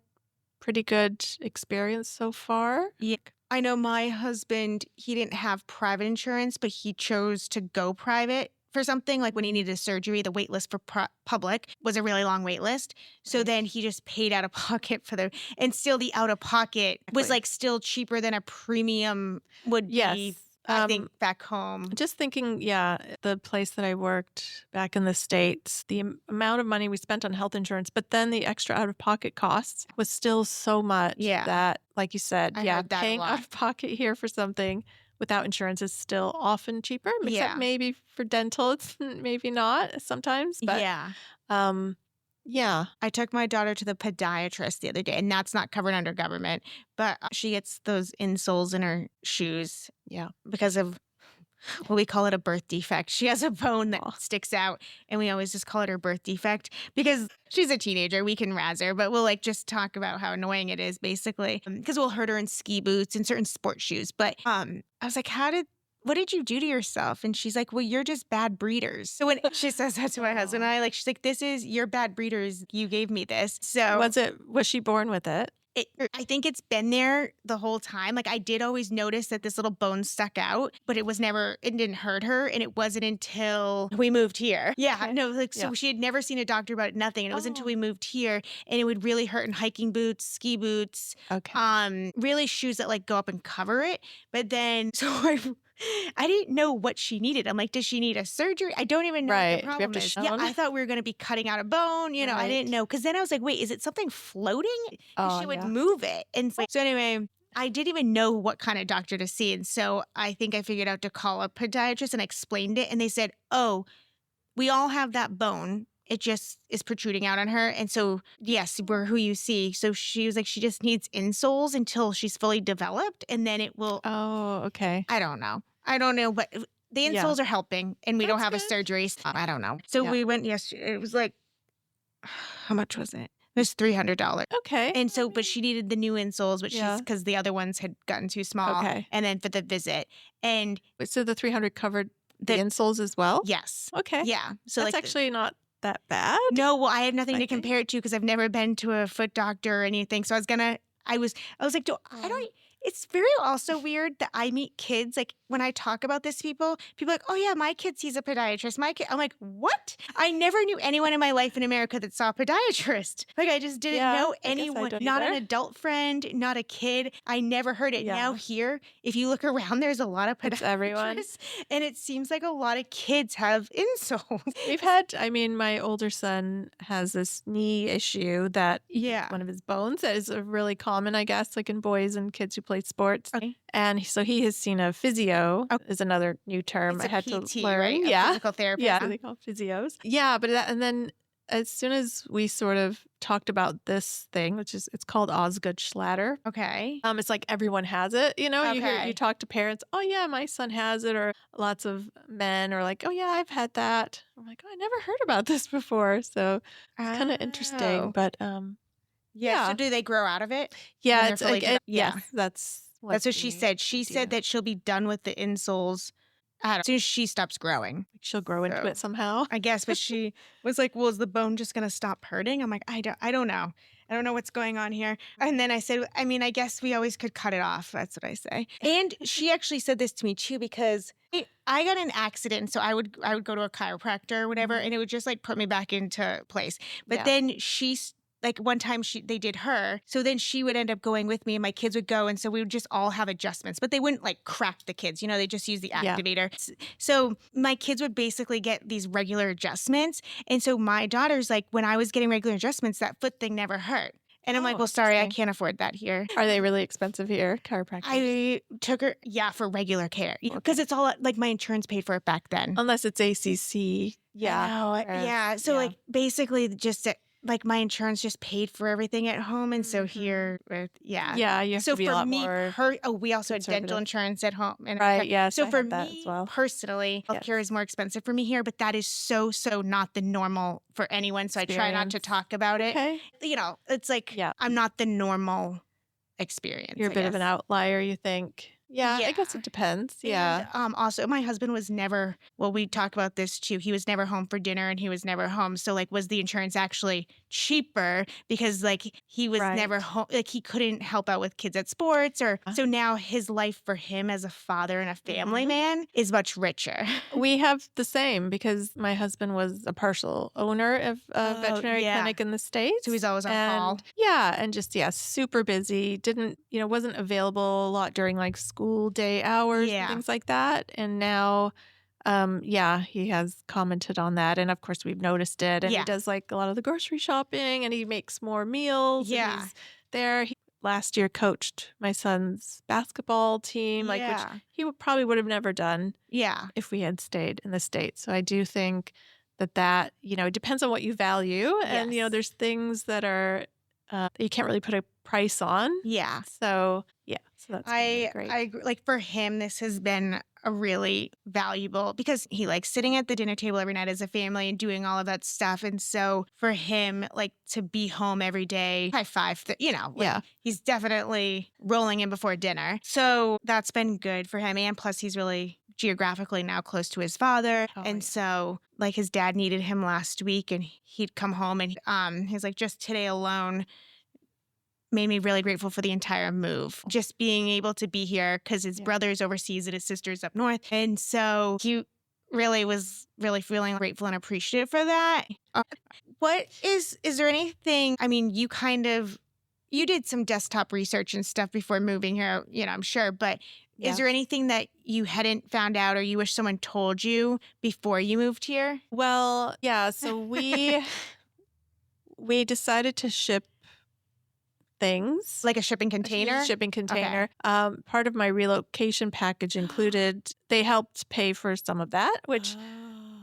pretty good experience so far. Yeah. I know my husband, he didn't have private insurance, but he chose to go private for something. Like when he needed a surgery, the wait list for public was a really long wait list. So then he just paid out of pocket and still the out of pocket was like still cheaper than a premium would be I think back home. Just thinking, the place that I worked back in the States, the amount of money we spent on health insurance, but then the extra out-of-pocket costs was still so much that, like you said, I heard that a paying lot. out of pocket here for something without insurance is still often cheaper, except maybe for dental, it's maybe not sometimes. But I took my daughter to the podiatrist the other day, and that's not covered under government, but she gets those insoles in her shoes because of, well, we call it a birth defect. She has a bone that sticks out, and we always just call it her birth defect because she's a teenager. We can razz her, but we'll like just talk about how annoying it is, basically, because we'll hurt her in ski boots and certain sports shoes. But I was like, what did you do to yourself? And she's like, well, you're just bad breeders. So when she says that to my husband and I, like, she's like, this is your bad breeders. You gave me this. So was she born with it? I think it's been there the whole time. Like, I did always notice that this little bone stuck out, but it didn't hurt her. And it wasn't until we moved here. So she had never seen a doctor about it, nothing. And it was until we moved here, and it would really hurt in hiking boots, ski boots, really shoes that like go up and cover it. But then, I didn't know what she needed. I'm like, does she need a surgery? I don't even know what the problem is. Yeah, I thought we were going to be cutting out a bone. You know, I didn't know. Because then I was like, wait, is it something floating? She would move it. And so anyway, I didn't even know what kind of doctor to see. And so I think I figured out to call a podiatrist and explained it. And they said, oh, we all have that bone. It just is protruding out on her. And so, yes, we're who you see. So she was like, she just needs insoles until she's fully developed. And then it will. Oh, okay. I don't know. But the insoles are helping, and we don't have a surgery. So I don't know. So we went yesterday. It was like, how much was it? It was $300. Okay. And so, but she needed the new insoles, but because the other ones had gotten too small. Okay. And then for the visit. And so the $300 covered the insoles as well? Yes. Okay. Yeah. So that's actually not that bad. No, well, I have nothing to compare it to because I've never been to a foot doctor or anything. So I was like, it's very also weird that I meet kids, like when I talk about this people are like, oh yeah, my kid sees a podiatrist. I'm like, what? I never knew anyone in my life in America that saw a podiatrist. Like I just didn't know anyone, not an adult friend, not a kid. I never heard it. Now here, if you look around, there's a lot of podiatrists. Everyone. And it seems like a lot of kids have insoles. My older son has this knee issue that one of his bones that is really common, I guess, like in boys and kids who play sports. Okay. And so he has seen a physio is another new term I had PT, to learn. Right? A physical therapist. Yeah, they call physios. Yeah, but and then as soon as we sort of talked about this thing, which is it's called Osgood Schlatter. Okay. It's like everyone has it, you know. Okay. You talk to parents, oh yeah, my son has it, or lots of men are like, oh yeah, I've had that. I'm like, oh, I never heard about this before, so it's kind of interesting. But So do they grow out of it? Yeah, yes, that's what she said. She said that she'll be done with the insoles as soon as she stops growing. She'll grow into it somehow, I guess. But she was like, well, is the bone just going to stop hurting? I'm like, I don't know. I don't know what's going on here. And then I said, I guess we always could cut it off. That's what I say. And she actually said this to me too, because I got in an accident. So I would go to a chiropractor or whatever, and it would just like put me back into place. But then like one time they did her. So then she would end up going with me and my kids would go. And so we would just all have adjustments, but they wouldn't like crack the kids. You know, they just use the activator. So my kids would basically get these regular adjustments. And so my daughter's like, when I was getting regular adjustments, that foot thing never hurt. And I'm like, well, sorry, I can't afford that here. Are they really expensive here, chiropractors? I took her, for regular care. Because it's all, like, my insurance paid for it back then. Unless it's ACC. Yeah. So, like, basically just like my insurance just paid for everything at home. And so here, you have to be a lot more we also had dental insurance at home. And so for me, as well. Personally, healthcare is more expensive for me here, but that is so not the normal for anyone. So I try not to talk about it. Okay. You know, it's like, I'm not the normal experience. You're a bit of an outlier, you think? Yeah, I guess it depends. Yeah. And, also, my husband was never, we talk about this too. He was never home for dinner and he was never home. So, like, was the insurance actually cheaper because, like, he was never home? Like, he couldn't help out with kids at sports so now his life for him as a father and a family man is much richer. We have the same because my husband was a partial owner of a veterinary clinic in the States. So he's always on call. Yeah. And just, super busy. Wasn't available a lot during, like, school school day hours and things like that. And now, he has commented on that. And of course, we've noticed it. And he does like a lot of the grocery shopping and he makes more meals. And he's there. He last year coached my son's basketball team, which he probably would have never done if we had stayed in the States. So I do think that, it depends on what you value. And, there's things that are that you can't really put a price on. Yeah. So that's really great. I agree. Like for him, this has been a really valuable because he likes sitting at the dinner table every night as a family and doing all of that stuff. And so for him, like to be home every day, high five, he's definitely rolling in before dinner. So that's been good for him. And plus he's really geographically now close to his father. So like his dad needed him last week and he'd come home and he's like, just today alone made me really grateful for the entire move. Just being able to be here because his brother's overseas and his sister's up north. And so he really was really feeling grateful and appreciative for that. Is there anything, I mean, you did some desktop research and stuff before moving here, I'm sure, but is there anything that you hadn't found out or you wish someone told you before you moved here? Well, so we decided to ship things. Like a shipping container? Shipping container. Okay. Part of my relocation package included, they helped pay for some of that, which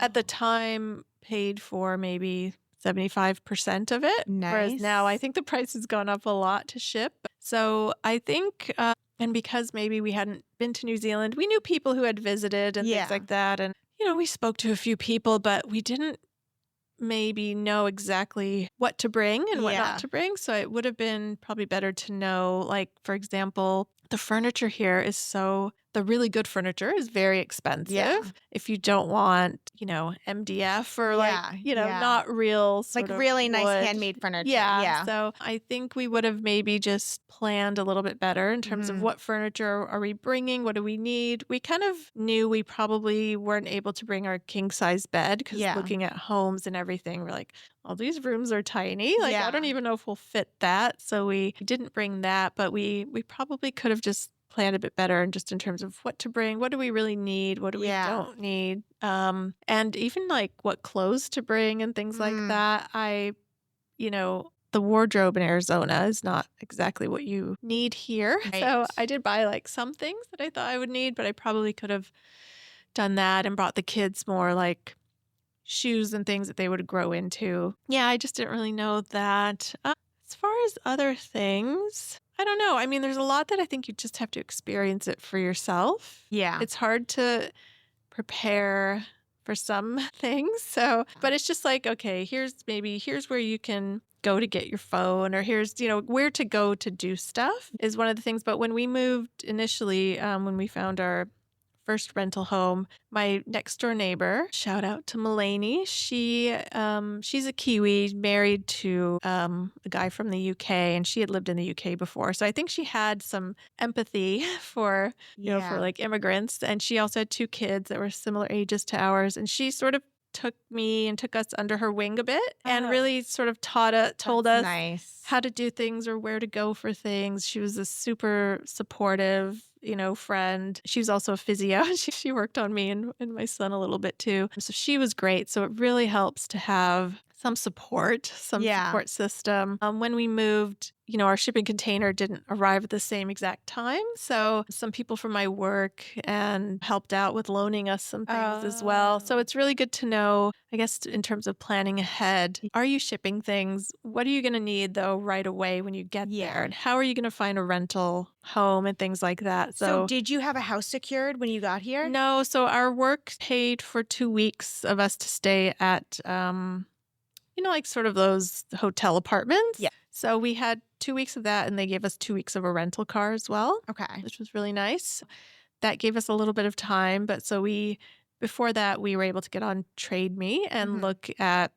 at the time paid for maybe 75% of it. Nice. Whereas now I think the price has gone up a lot to ship. So I think, and because maybe we hadn't been to New Zealand, we knew people who had visited and things like that. And, we spoke to a few people, but we didn't maybe know exactly what to bring and what not to bring. So it would have been probably better to know, like, for example, the furniture here the really good furniture is very expensive. Yeah. If you don't want, MDF or not real sort of really nice wood. handmade furniture. Yeah. So I think we would have maybe just planned a little bit better in terms of what furniture are we bringing? What do we need? We kind of knew we probably weren't able to bring our king size bed because looking at homes and everything, we're like, well, these rooms are tiny. Like, I don't even know if we'll fit that. So we didn't bring that, but we probably could have just planned a bit better and just in terms of what to bring, what do we really need, what do we don't need, and even like what clothes to bring and things like that. The wardrobe in Arizona is not exactly what you need here. Right. So I did buy like some things that I thought I would need, but I probably could have done that and brought the kids more like shoes and things that they would grow into. Yeah, I just didn't really know that. As far as other things, I don't know. I mean, there's a lot that I think you just have to experience it for yourself. Yeah. It's hard to prepare for some things. So, but it's just like, okay, here's where you can go to get your phone, or here's, where to go to do stuff is one of the things. But when we moved initially, when we found our first rental home, my next door neighbor, shout out to Mulaney, she's a Kiwi, married to a guy from the UK, and she had lived in the UK before. So I think she had some empathy for, for like immigrants. And she also had 2 kids that were similar ages to ours. And she sort of took us under her wing a bit and really sort of told us how to do things or where to go for things. She was a super supportive, friend. She was also a physio. She worked on me and my son a little bit too. So she was great. So it really helps to have some support system. When we moved, our shipping container didn't arrive at the same exact time. So some people from my work and helped out with loaning us some things as well. So it's really good to know, I guess, in terms of planning ahead. Are you shipping things? What are you going to need though right away when you get there? And how are you going to find a rental home and things like that? So did you have a house secured when you got here? No. So our work paid for 2 weeks of us to stay at, like sort of those hotel apartments. Yeah. So we had 2 weeks of that, and they gave us 2 weeks of a rental car as well. Okay. Which was really nice. That gave us a little bit of time. But so before that, we were able to get on Trade Me and look at,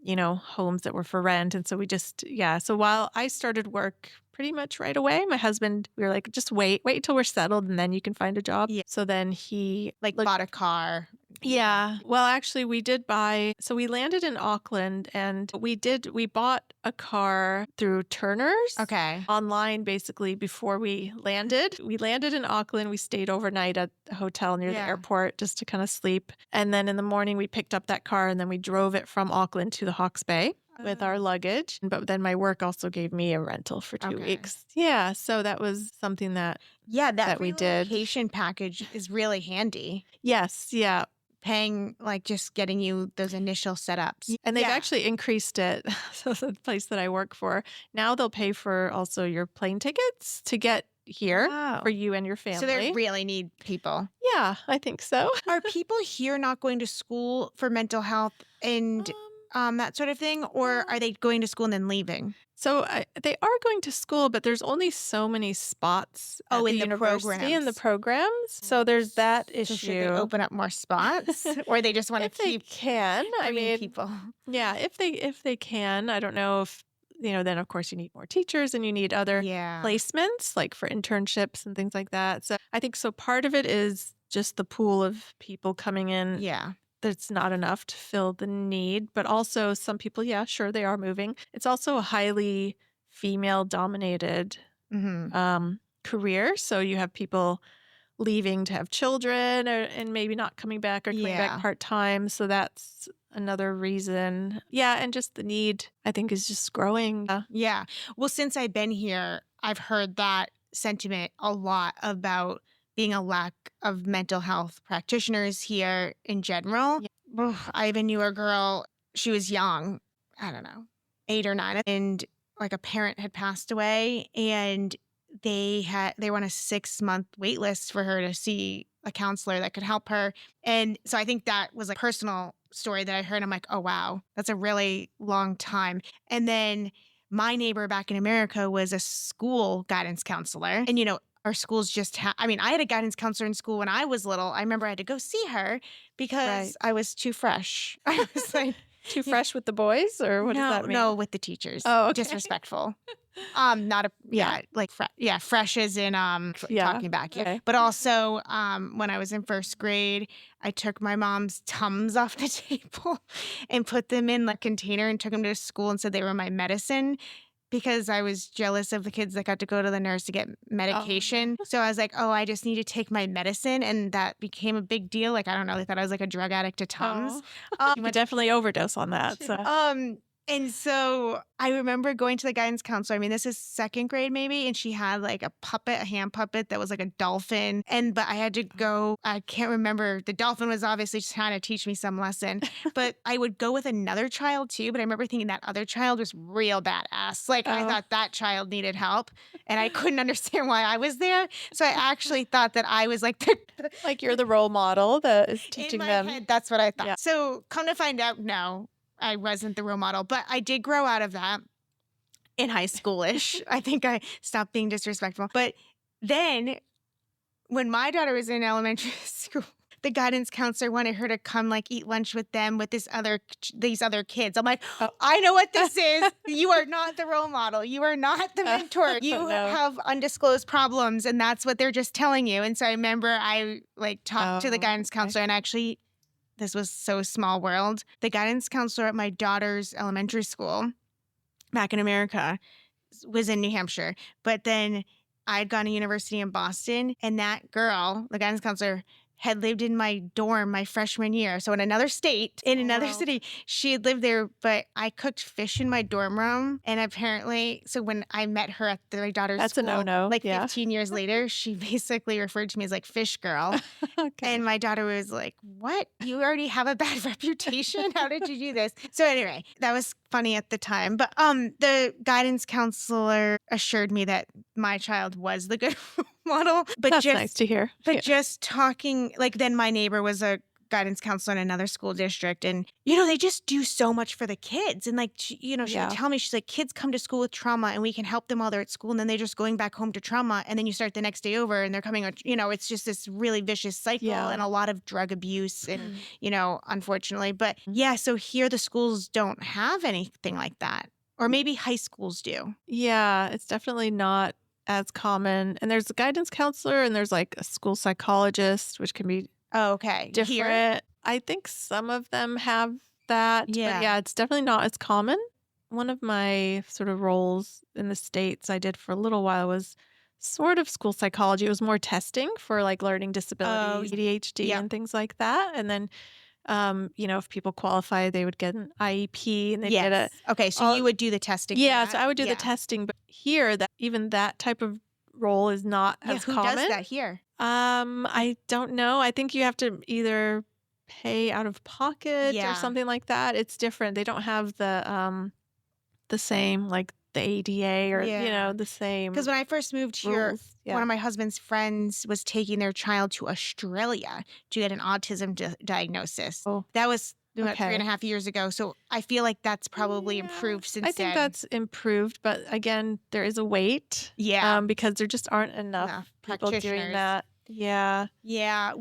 homes that were for rent. And so we just, so while I started work pretty much right away, my husband, we were like, just wait till we're settled and then you can find a job. Yeah. So then he bought a car. Yeah. Well, actually, we did so we landed in Auckland and we bought a car through Turner's Okay. online basically before we landed. We landed in Auckland. We stayed overnight at a hotel near the Yeah. airport just to kind of sleep. And then in the morning, we picked up that car and then we drove it from Auckland to the Hawke's Bay with our luggage. But then my work also gave me a rental for 2 Okay. weeks. Yeah. So that was something that Yeah, that we did. relocation package is really handy. Yes. Yeah. Paying, like, just getting you those initial setups. And they've Yeah. actually increased it. So the place that I work for, now they'll pay for also your plane tickets to get here Wow. for you and your family. So they really need people. Yeah, I think so. Are people here not going to school for mental health and that sort of thing? Or are they going to school and then leaving? So they are going to school, but there's only so many spots at the in the university and the programs. So there's that issue. So should they open up more spots, or they just want to if they keep can. I mean, people? yeah, if they can. I don't know if then of course you need more teachers and you need other placements like for internships and things like that. So I think so part of it is just the pool of people coming in. Yeah. That's not enough to fill the need, but also some people, yeah, sure, they are moving. It's also a highly female-dominated career. So you have people leaving to have children and maybe not coming back or coming back part-time. So that's another reason. Yeah, and just the need, I think, is just growing. Yeah. Well, since I've been here, I've heard that sentiment a lot about being a lack of mental health practitioners here in general. Yeah. I even knew a girl, she was young, I don't know, 8 or 9, and like a parent had passed away, and they were on a 6-month wait list for her to see a counselor that could help her. And so I think that was a personal story that I heard. I'm like, oh, wow, that's a really long time. And then my neighbor back in America was a school guidance counselor. And, our schools just I had a guidance counselor in school when I was little. I remember I had to go see her because I was too fresh. I was like, too fresh with the boys, or what does that mean? No, with the teachers. Oh, okay. Disrespectful. Fresh as in talking back. Yeah. Okay. But also when I was in first grade, I took my mom's Tums off the table and put them in a container and took them to school and said they were my medicine, because I was jealous of the kids that got to go to the nurse to get medication. So I was like, oh, I just need to take my medicine. And that became a big deal. Like, I don't know, they thought I was like a drug addict to Tums. You would definitely overdose on that. So. And so I remember going to the guidance counselor. This is second grade maybe. And she had like a hand puppet that was like a dolphin. But I had to go, I can't remember. The dolphin was obviously just trying to teach me some lesson. But I would go with another child too. But I remember thinking that other child was real badass. Like I thought that child needed help. And I couldn't understand why I was there. So I actually thought that I was like like you're the role model that is teaching them. Head, that's what I thought. Yeah. So come to find out, no. I wasn't the role model, but I did grow out of that in high schoolish. I think I stopped being disrespectful. But then when my daughter was in elementary school, the guidance counselor wanted her to come eat lunch with them with these other kids. I'm like, I know what this is. You are not the role model. You are not the mentor. You have undisclosed problems, and that's what they're just telling you. And so I remember I talked to the guidance counselor, and actually, this was so small world. The guidance counselor at my daughter's elementary school back in America was in New Hampshire. But then I'd gone to university in Boston, and that girl, the guidance counselor, had lived in my dorm my freshman year. So in another state, in another city, she had lived there, but I cooked fish in my dorm room. And apparently, so when I met her at my daughter's That's school, a no-no. 15 years later, she basically referred to me as fish girl. Okay. And my daughter was like, what? You already have a bad reputation? How did you do this? So anyway, that was funny at the time. But the guidance counselor assured me that my child was the good model. But that's nice to hear. But just talking, then my neighbor was a guidance counselor in another school district. And, they just do so much for the kids. And she would tell me, she's like, kids come to school with trauma and we can help them while they're at school. And then they're just going back home to trauma. And then you start the next day over and they're coming, it's just this really vicious cycle and a lot of drug abuse and, unfortunately. But so here the schools don't have anything like that. Or maybe high schools do. Yeah, it's definitely not as common. And there's a guidance counselor and there's a school psychologist, which can be different. Here? I think some of them have that, but Yeah. yeah, it's definitely not as common. One of my sort of roles in the States I did for a little while was sort of school psychology. It was more testing for like learning Oh, disabilities, ADHD, yeah. and things like that. And then, if people qualify, they would get an IEP and they'd get a, Yes. Okay, so all, you would do the testing for yeah, so that? I would do the Yeah. testing, but here that even that type of role is not Yeah, as who does common. that here? I don't know. I think you have to either pay out of pocket or Yeah. something like that. It's different. They don't have the same like the ADA or Yeah. the Because same when I first moved here, rules. one Yeah. of my husband's friends was taking their child to Australia to get an autism diagnosis. Oh, That was about three and okay. a half years ago. So I feel like that's probably Yeah, improved I since think then. that's improved, but again, there is a wait, Yeah. because there just aren't enough No, people doing practitioners. that. Yeah. Yeah,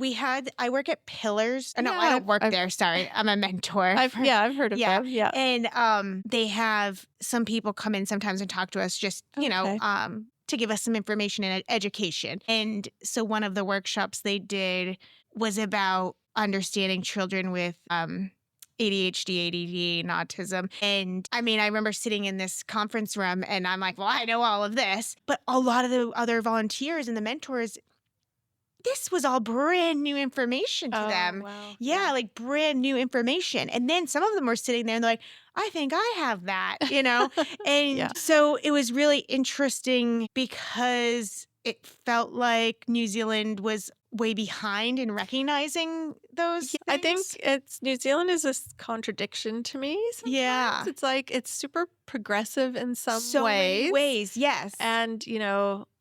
I work at Pillars. No, I Yeah, don't work there. Sorry. I'm a mentor I've for, yeah, I've heard of yeah. them. Yeah. And they have some people come in sometimes and talk to us just, Okay. to give us some information and education. And so one of the workshops they did was about understanding children with ADHD, ADD, and autism. And I mean, I remember sitting in this conference room and I'm like, well, I know all of this. But a lot of the other volunteers and the mentors, this was all brand new information to Oh, them. wow. Yeah, like brand new information. And then some of them were sitting there and they're like, I think I have that, you know? Yeah. And so it was really interesting because it felt like New Zealand was way behind in recognizing those I think things. it's New Zealand is a contradiction to me sometimes. Yeah. It's like it's super progressive in some So many ways. ways. Yes. And,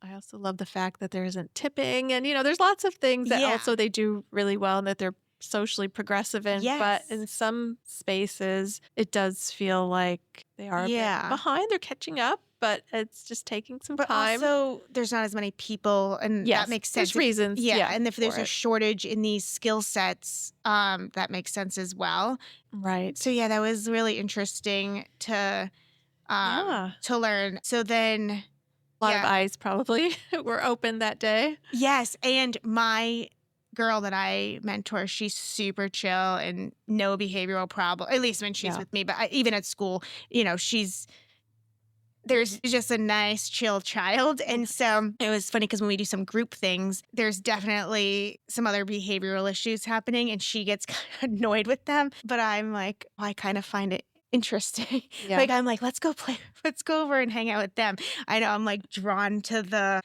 I also love the fact that there isn't tipping and, there's lots of things that Yeah. also they do really well and that they're socially progressive in. But Yes. in some spaces, it does feel like they are a bit Yeah. behind. They're catching up, but it's just taking some But time. also, there's not as many people, and Yes, that makes there's sense. reasons, yeah, and if there's for a it. shortage in these skill sets, that makes sense as well. Right. So yeah, that was really interesting Yeah. to learn. So then, A lot of yeah, eyes probably were open that day. yes, and my girl that I mentor, she's super chill and no behavioral problem. At least when she's Yeah. with me, but even at school, there's just a nice, chill child. And so it was funny because when we do some group things, there's definitely some other behavioral issues happening and she gets kind of annoyed with them. But I'm like, oh, I kind of find it interesting. Yeah. Like, I'm like, let's go over and hang out with them. I know I'm like drawn to the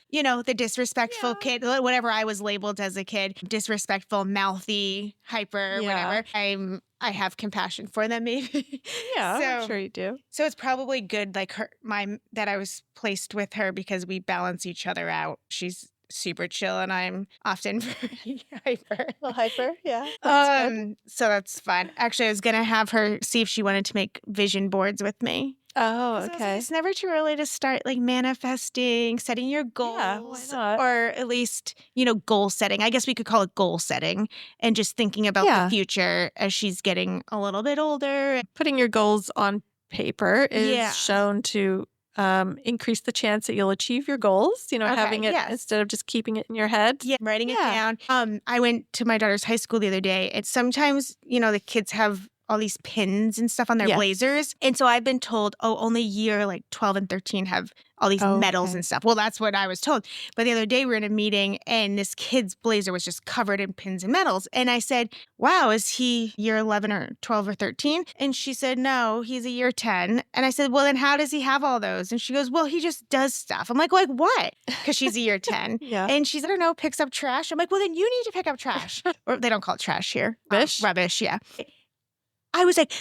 disrespectful Yeah. kid, whatever I was labeled as a kid, disrespectful, mouthy, hyper, Yeah. whatever. I have compassion for them, maybe. Yeah, So, I'm sure you do. so it's probably good, like that I was placed with her because we balance each other out. She's super chill, and I'm often very hyper. A little hyper, yeah. That's good. So that's fun. Actually, I was gonna have her see if she wanted to make vision boards with me. Oh, 'Cause I was like, okay. it's never too early to start like manifesting, setting your goals, Yeah, why not? or at least goal setting. I guess we could call it goal setting, and just thinking about Yeah. the future as she's getting a little bit older. Putting your goals on paper is Yeah. shown to increase the chance that you'll achieve your goals, having it yes. instead of just keeping it in your head. Yeah, writing it Yeah. down. I went to my daughter's high school the other day, and sometimes, the kids have all these pins and stuff on their Yes. blazers. And so I've been told, oh, only year like 12 and 13 have all these medals Okay. and stuff. Well, that's what I was told. But the other day we were in a meeting and this kid's blazer was just covered in pins and medals. And I said, wow, is he year 11 or 12 or 13? And she said, no, he's a year 10. And I said, well, then how does he have all those? And she goes, well, he just does stuff. I'm like what? Because she's a year 10. Yeah. And she's, I don't know, picks up trash. I'm like, well, then you need to pick up trash. Or they don't call it trash here. Rubbish? Rubbish, yeah. I was like,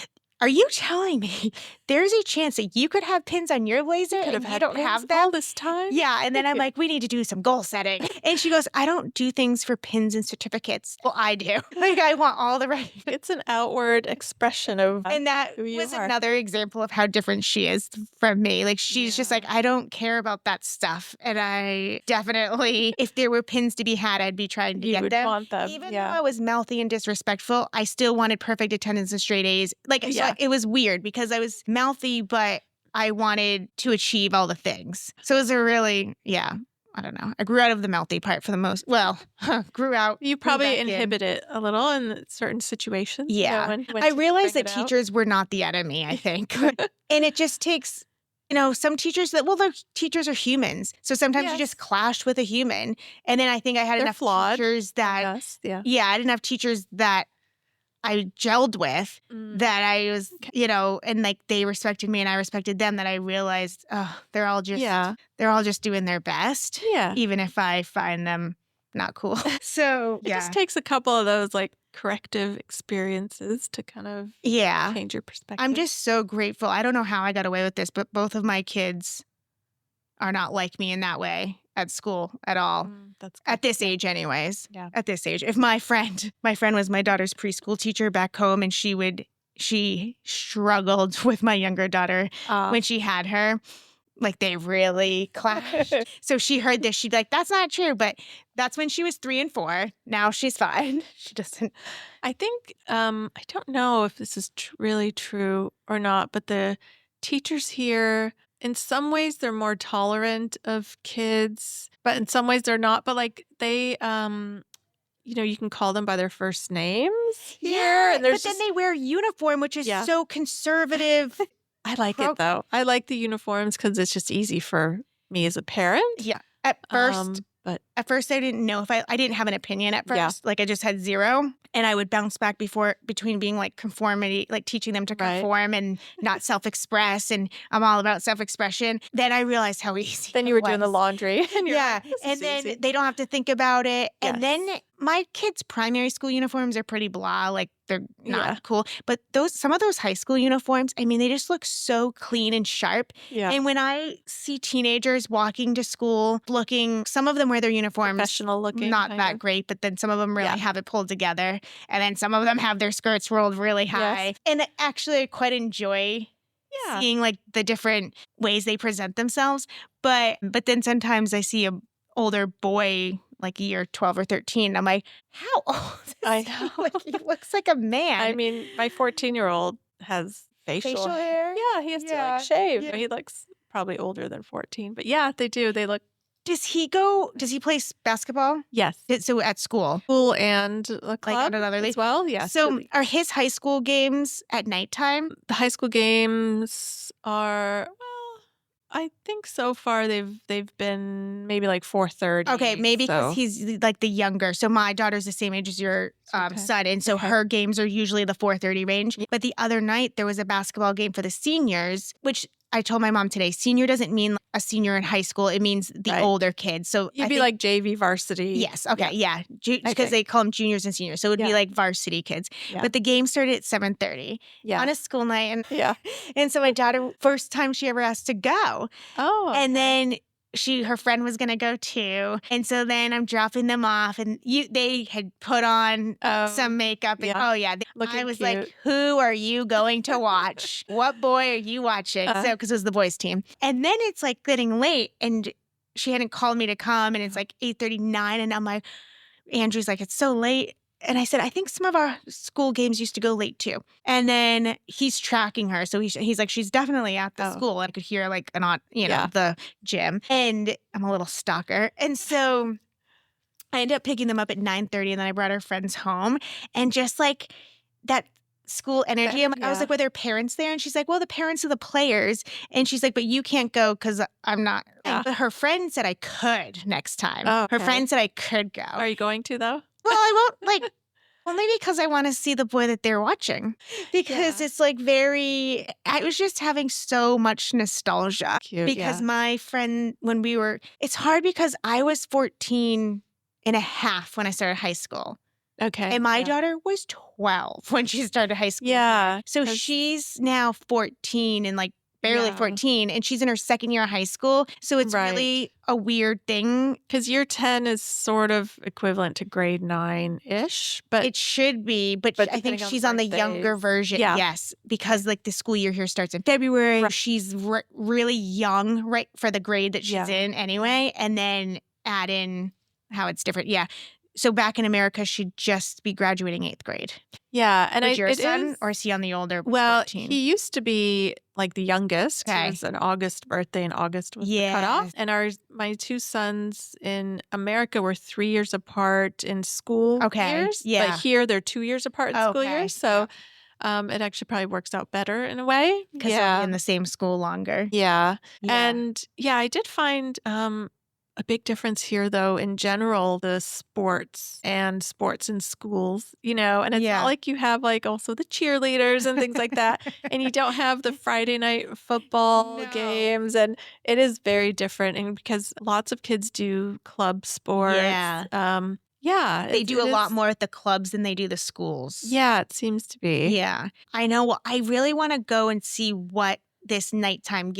are you telling me there's a chance that you could have pins on your blazer Could have and you had don't pins have them? all this time. Yeah. And then I'm like, we need to do some goal setting. And she goes, I don't do things for pins and certificates. Well, I do. Like, I want all the right. It's an outward expression of And that who you was are. another example of how different she is from me. Like, she's just Yeah. like, I don't care about that stuff. And I definitely, if there were pins to be had, I'd be trying to You get would them. want them. Even Yeah. though I was mouthy and disrespectful, I still wanted perfect attendance and straight A's. Like, so Yeah. it was weird because I was mouthy, but I wanted to achieve all the things. So it was a really, I don't know. I grew out of the mouthy part for the most. Well, grew out. You probably inhibit it a little in certain situations. Yeah. When I to realized bring that it out. teachers were not the enemy, I think. And it just takes, some teachers their teachers are humans. So sometimes you just clash with a human. And then I think I had They're enough flawed, teachers that, I guess. Yeah. I had enough teachers that I gelled with that I was, and like they respected me and I respected them, that I realized, they're all just doing their best. Yeah. Even if I find them not cool. So it just takes a couple of those like corrective experiences to kind of change your perspective. I'm just so grateful. I don't know how I got away with this, but both of my kids are not like me in that way at school at all. That's good. At this age anyways. Yeah. At this age. If my friend was my daughter's preschool teacher back home, and she struggled with my younger daughter when she had her. Like they really clashed. So she heard this. She'd be like, that's not true. But that's when she was 3 and 4. Now she's fine. She doesn't. I think, I don't know if this is really true or not, but the teachers here, in some ways, they're more tolerant of kids, but in some ways they're not. But like they, you can call them by their first names here. Yeah, but then they wear uniform, which is so conservative. I like it, though. I like the uniforms because it's just easy for me as a parent. Yeah. At first, I didn't know if I didn't have an opinion at first. Yeah. Like I just had 0. And I would bounce back between being like conformity, like teaching them to conform and not self-express. And I'm all about self-expression. Then I realized how easy Then you were doing the laundry. And and then they don't have to think about it. Yes. And then my kids' primary school uniforms are pretty blah. Like they're not cool. But some of those high school uniforms, I mean, they just look so clean and sharp. Yeah. And when I see teenagers walking to school looking, some of them wear their uniforms professional looking, not that great, but then some of them really have it pulled together. And then some of them have their skirts rolled really high. Yes. And actually I quite enjoy seeing like the different ways they present themselves. But then sometimes I see a older boy, like year 12 or 13. I'm like, how old is I he? know. Like, he looks like a man. I mean, my 14-year-old has facial hair. Yeah, he has to like shave. Yeah. He looks probably older than 14. But yeah, they do. They look. Does he play basketball? Yes. So at school? School and a club like on another league as well? Yeah. So are his high school games at nighttime? The high school games are, well, I think so far they've been maybe like 4:30. Okay, maybe because he's like the younger. So my daughter's the same age as your son, and so her games are usually the 4:30 range. But the other night there was a basketball game for the seniors, which I told my mom today, senior doesn't mean a senior in high school. It means the older kids. So you'd be like JV varsity. Yes. Okay. Yeah. Because they call them juniors and seniors. So it would be like varsity kids. Yeah. But the game started at 7:30 on a school night. And so my daughter, first time she ever asked to go. Oh. Okay. And then her friend was going to go too. And so then I'm dropping them off, and they had put on some makeup. And I was like, who are you going to watch? What boy are you watching? Because it was the boys team. And then it's like getting late, and she hadn't called me to come, and it's like 8:39. And I'm like, Andrew's like, it's so late. And I said, I think some of our school games used to go late too. And then he's tracking her. So he's like, she's definitely at the school. And I could hear like the gym. And I'm a little stalker. And so I ended up picking them up at 9:30. And then I brought our friends home. And just like that school energy, I was like, were their parents there? And she's like, well, the parents of the players. And she's like, but you can't go because I'm not. But her friend said I could next time. Oh, okay. Her friend said I could go. Are you going to though? Well, I won't only because I want to see the boy that they're watching. Because it's like I was just having so much nostalgia. Cute, because my friend, it's hard because I was 14 and a half when I started high school. Okay. And my daughter was 12 when she started high school. Yeah. So she's now 14 and like barely 14, and she's in her second year of high school. So it's really a weird thing. Because year 10 is sort of equivalent to grade 9-ish. But it should be. But I think she's on the younger version. Yeah. Yes. Because like the school year here starts in February. Right. She's really young, right, for the grade that she's in anyway. And then add in how it's different. Yeah. so back in America, she'd just be graduating 8th grade. Yeah. And With your it son, is, or is he on the older well, 14? he used to be like the youngest. He Okay. was an August birthday, and August was the cutoff. And my two sons in America were 3 years apart in school years. Yeah. But here they're 2 years apart in school years. So it actually probably works out better in a way. Because they'll be in the same school longer. Yeah. Yeah. And yeah, I did find a big difference here, though, in general, the sports in schools, and it's not like you have like also the cheerleaders and things like that. And you don't have the Friday night football games. And it is very different. And because lots of kids do club sports. Yeah. They do a lot more at the clubs than they do the schools. Yeah, it seems to be. Yeah. I know. Well, I really want to go and see what this nighttime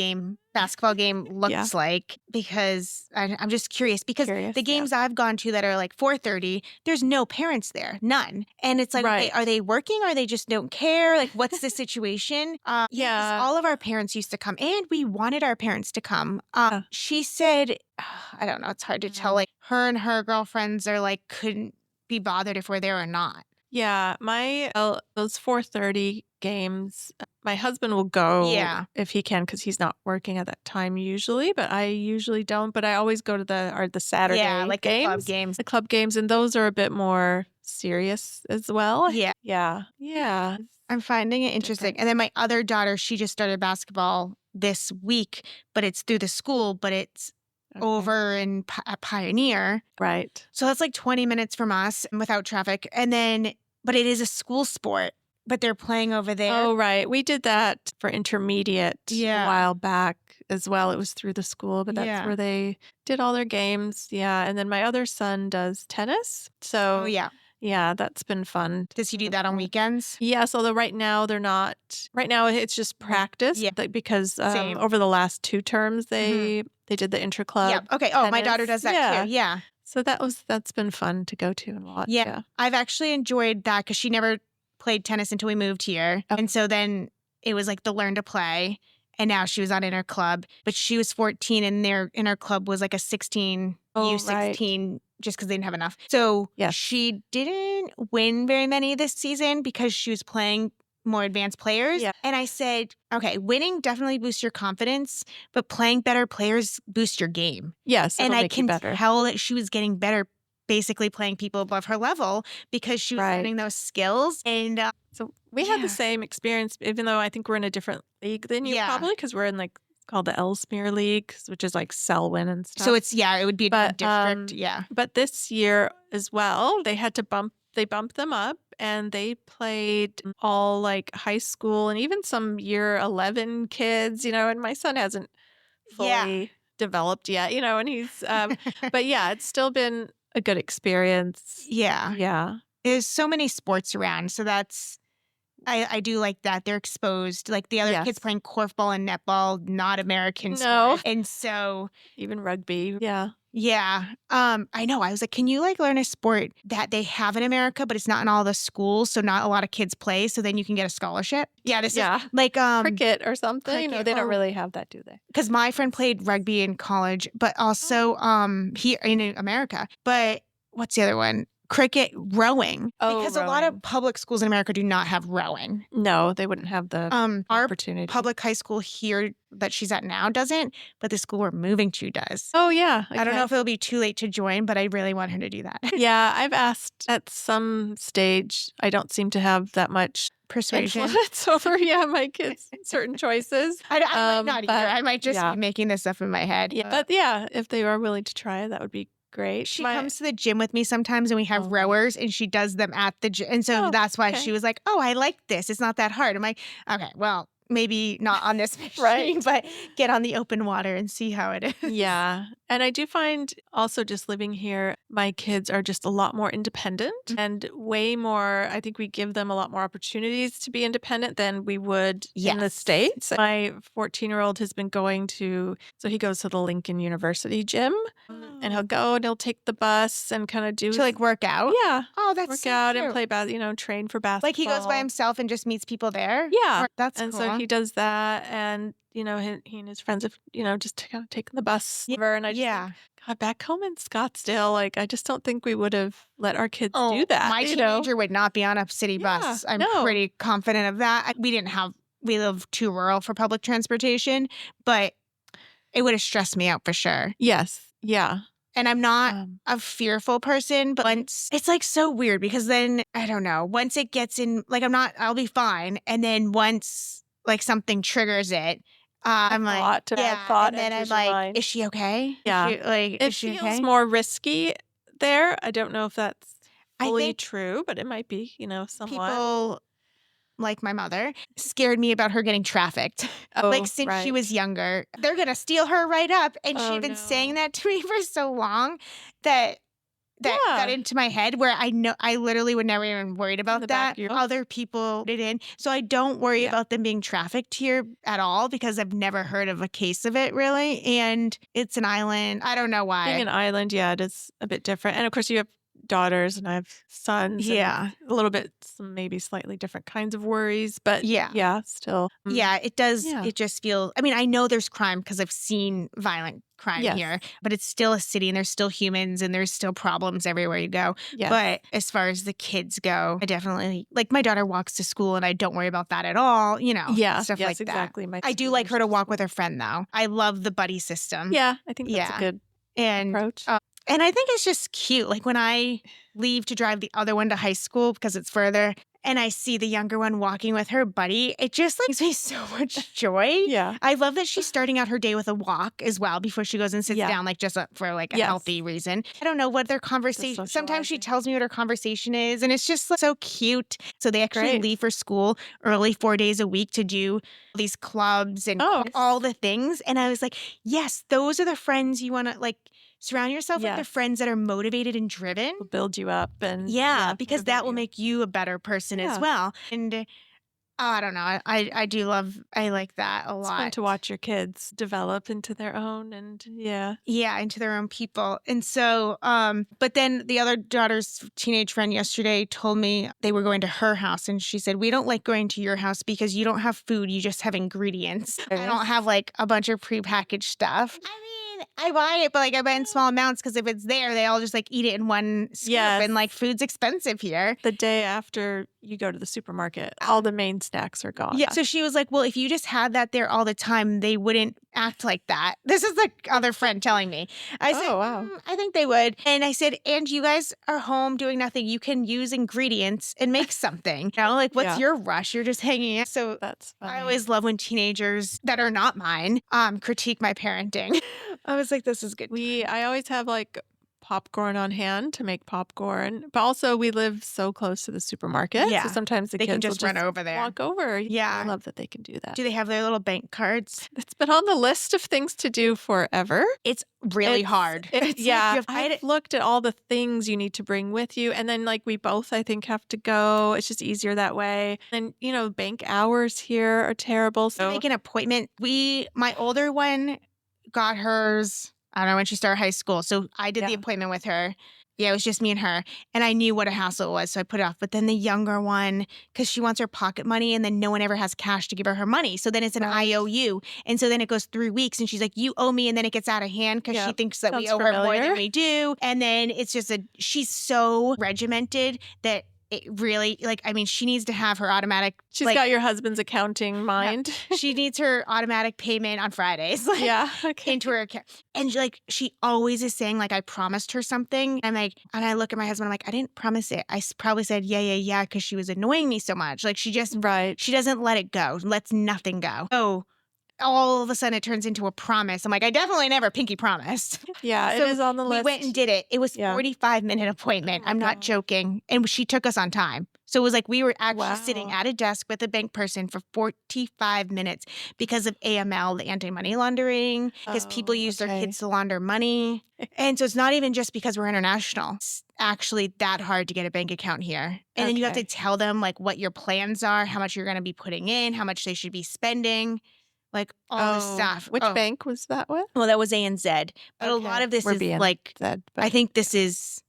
basketball game looks like, because I'm just curious, because the games I've gone to that are like 4:30, there's no parents there, none. And it's like, okay, are they working, or they just don't care? Like, what's the situation? 'Cause all of our parents used to come, and we wanted our parents to come. She said, I don't know, it's hard to tell, like her and her girlfriends are like, couldn't be bothered if we're there or not. Yeah, those 4:30 games, my husband will go if he can, because he's not working at that time usually, but I usually don't. But I always go to the Saturday like games. The club games, and those are a bit more serious as well. Yeah. I'm finding it interesting. And then my other daughter, she just started basketball this week, but it's through the school, but it's over in at Pioneer. Right. So that's like 20 minutes from us without traffic. And then, but it is a school sport, but they're playing over there. Oh, right. We did that for intermediate a while back as well. It was through the school, but that's where they did all their games. Yeah. And then my other son does tennis. So yeah, that's been fun. Does he do that on weekends? Yes, although right now they're not. Right now it's just practice because over the last 2 terms they did the intra-club. Yeah. Okay. Oh, my daughter does that too. Yeah. So that's been fun to go to and watch. Yeah. I've actually enjoyed that, because she never played tennis until we moved here. And so then it was like the learn to play. And now she was on inner club, but she was 14 and their inner club was like a 16, U16, just because they didn't have enough. So she didn't win very many this season because she was playing more advanced players. Yeah. And I said, okay, winning definitely boosts your confidence, but playing better players boosts your game. Yes, and I can better. tell that she was getting better, basically playing people above her level, because she was learning those skills. And so we had the same experience, even though I think we're in a different league than you probably, because we're in like called the Ellesmere League, which is like Selwyn and stuff. So it's it would be a different district. But this year as well, they had to bumped them up, and they played all like high school and even some year 11 kids, and my son hasn't fully developed yet, and he's but yeah, it's still been a good experience. Yeah. There's so many sports around, so that's I do like that. They're exposed. Like the other kids playing korfball and netball, not American sport. And so even rugby. Yeah. Yeah. I know. I was like, can you like learn a sport that they have in America, but it's not in all the schools, so not a lot of kids play, so then you can get a scholarship? Yeah. This is like cricket or something. No, they don't really have that, do they? Because my friend played rugby in college, but also here in America. But what's the other one? Cricket, rowing. Because a lot of public schools in America do not have rowing. No, they wouldn't have the opportunity. Our public high school here that she's at now doesn't, but the school we're moving to does. Oh, yeah. Okay. I don't know if it'll be too late to join, but I really want her to do that. Yeah, I've asked at some stage. I don't seem to have that much persuasion influence over my kids' certain choices. I might not either. I might just be making this stuff in my head. Yeah, but if they are willing to try, that would be great. She comes to the gym with me sometimes, and we have rowers, and she does them at the gym. And so that's why she was like, oh, I like this. It's not that hard. I'm like, okay, well, maybe not on this machine, but get on the open water and see how it is. Yeah. And I do find also just living here, my kids are just a lot more independent and way more, I think we give them a lot more opportunities to be independent than we would in the States. My 14-year-old has been going so he goes to the Lincoln University gym, and he'll go and he'll take the bus and kind of do. To like work out? Yeah. Oh, that's work so out cute. and play, train for basketball. Like he goes by himself and just meets people there? Yeah. That's and cool. So he does that. And, he and his friends have, just kind of taken the bus over. And I just think, God, back home in Scottsdale, like, I just don't think we would have let our kids do that. My teenager would not be on a city bus. I'm pretty confident of that. We live too rural for public transportation, but it would have stressed me out for sure. Yes. Yeah. And I'm not a fearful person, but it's like so weird because then, I don't know, once it gets in, like I'll be fine. And then once like something triggers it, I'm like, and then I'm like, mind. Is she okay? Yeah. Is she feels more risky there. I don't know if that's fully true, but it might be, somewhat. People like my mother scared me about her getting trafficked. Since she was younger, they're going to steal her right up. And she'd been saying that to me for so long that got into my head where I literally would never even worried about that. Other people did in. So I don't worry about them being trafficked here at all because I've never heard of a case of it really. And it's an island. I don't know why. Being an island, it is a bit different. And of course you have daughters and I have sons. Yeah. A little bit, some maybe slightly different kinds of worries, but still. Yeah, it does. Yeah. It just feels, I know there's crime because I've seen violent crime here, but it's still a city and there's still humans and there's still problems everywhere you go. Yes. But as far as the kids go, I definitely, like my daughter walks to school and I don't worry about that at all, stuff like that. Exactly. I do like her to walk with her friend though. I love the buddy system. Yeah, I think that's a good approach. And I think it's just cute. Like when I leave to drive the other one to high school because it's further and I see the younger one walking with her buddy, it just gives me so much joy. Yeah. I love that she's starting out her day with a walk as well before she goes and sits down, like just for a healthy reason. I don't know what their conversation, sometimes she tells me what her conversation is and it's just so cute. So they actually leave for school early 4 days a week to do these clubs and all the things. And I was like, yes, those are the friends you want to surround yourself with the friends that are motivated and driven. Will build you up. And because that will make you a better person as well. And I don't know. I like that a lot. It's fun to watch your kids develop into their own and into their own people. And so, but then the other daughter's teenage friend yesterday told me they were going to her house and she said, we don't like going to your house because you don't have food. You just have ingredients. I don't have a bunch of prepackaged stuff. I buy it, but I buy in small amounts because if it's there, they all just eat it in one scoop. And food's expensive here. The day after you go to the supermarket, all the main snacks are gone. Yeah. So she was like, well, if you just had that there all the time, they wouldn't act like that. This is the other friend telling me. I said, wow. I think they would. And I said, and you guys are home doing nothing. You can use ingredients and make something. What's your rush? You're just hanging out. So that's funny. I always love when teenagers that are not mine critique my parenting. I was like, this is good. I always have popcorn on hand to make popcorn, but also we live so close to the supermarket. So sometimes the kids can just run over there. Walk over. Yeah. I love that they can do that. Do they have their little bank cards? It's been on the list of things to do forever. It's really hard. I've looked at all the things you need to bring with you. And then we both, I think, have to go. It's just easier that way. And, bank hours here are terrible. So make an appointment. My older one got hers, I don't know, when she started high school. So I did the appointment with her. Yeah, it was just me and her. And I knew what a hassle it was, so I put it off. But then the younger one, because she wants her pocket money and then no one ever has cash to give her money. So then it's an IOU. And so then it goes 3 weeks and she's like, you owe me. And then it gets out of hand because she thinks that we owe her more than we do. And then it's just she's so regimented that it really, she needs to have her automatic. She's got your husband's accounting mind. Yeah, she needs her automatic payment on Fridays. Into her account. And she always is saying, I promised her something. And I look at my husband, I'm like, I didn't promise it. I probably said, yeah, because she was annoying me so much. She just, she doesn't let it go, lets nothing go. Oh. All of a sudden it turns into a promise. I'm like, I definitely never pinky promised. Yeah, so it is on the list. We went and did it. It was 45-minute appointment. I'm not joking. And she took us on time. So it was we were actually sitting at a desk with a bank person for 45 minutes because of AML, the anti-money laundering, because people use their kids to launder money. And so it's not even just because we're international. It's actually that hard to get a bank account here. And then you have to tell them what your plans are, how much you're going to be putting in, how much they should be spending. All this stuff. Which bank was that with? Well, that was ANZ. But a lot of this is I think this is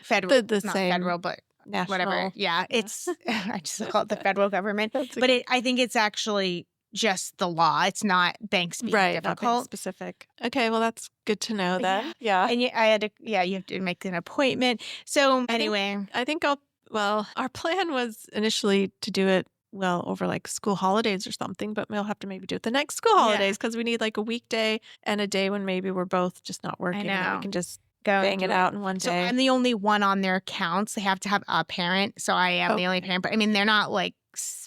federal. The not same federal, but national. whatever. Yeah, it's, I just call it the federal government. But I think it's actually just the law. It's not banks being Right, not bank difficult. specific. Okay, well, that's good to know then. Yeah. And you have to make an appointment. So anyway, I think our plan was initially to do it, well, over like school holidays or something, but we'll have to maybe do it the next school holidays because we need like a weekday and a day when maybe we're both just not working and then we can just bang it out in one day. So I'm the only one on their accounts. They have to have a parent. So I am the only parent. But I mean, they're not like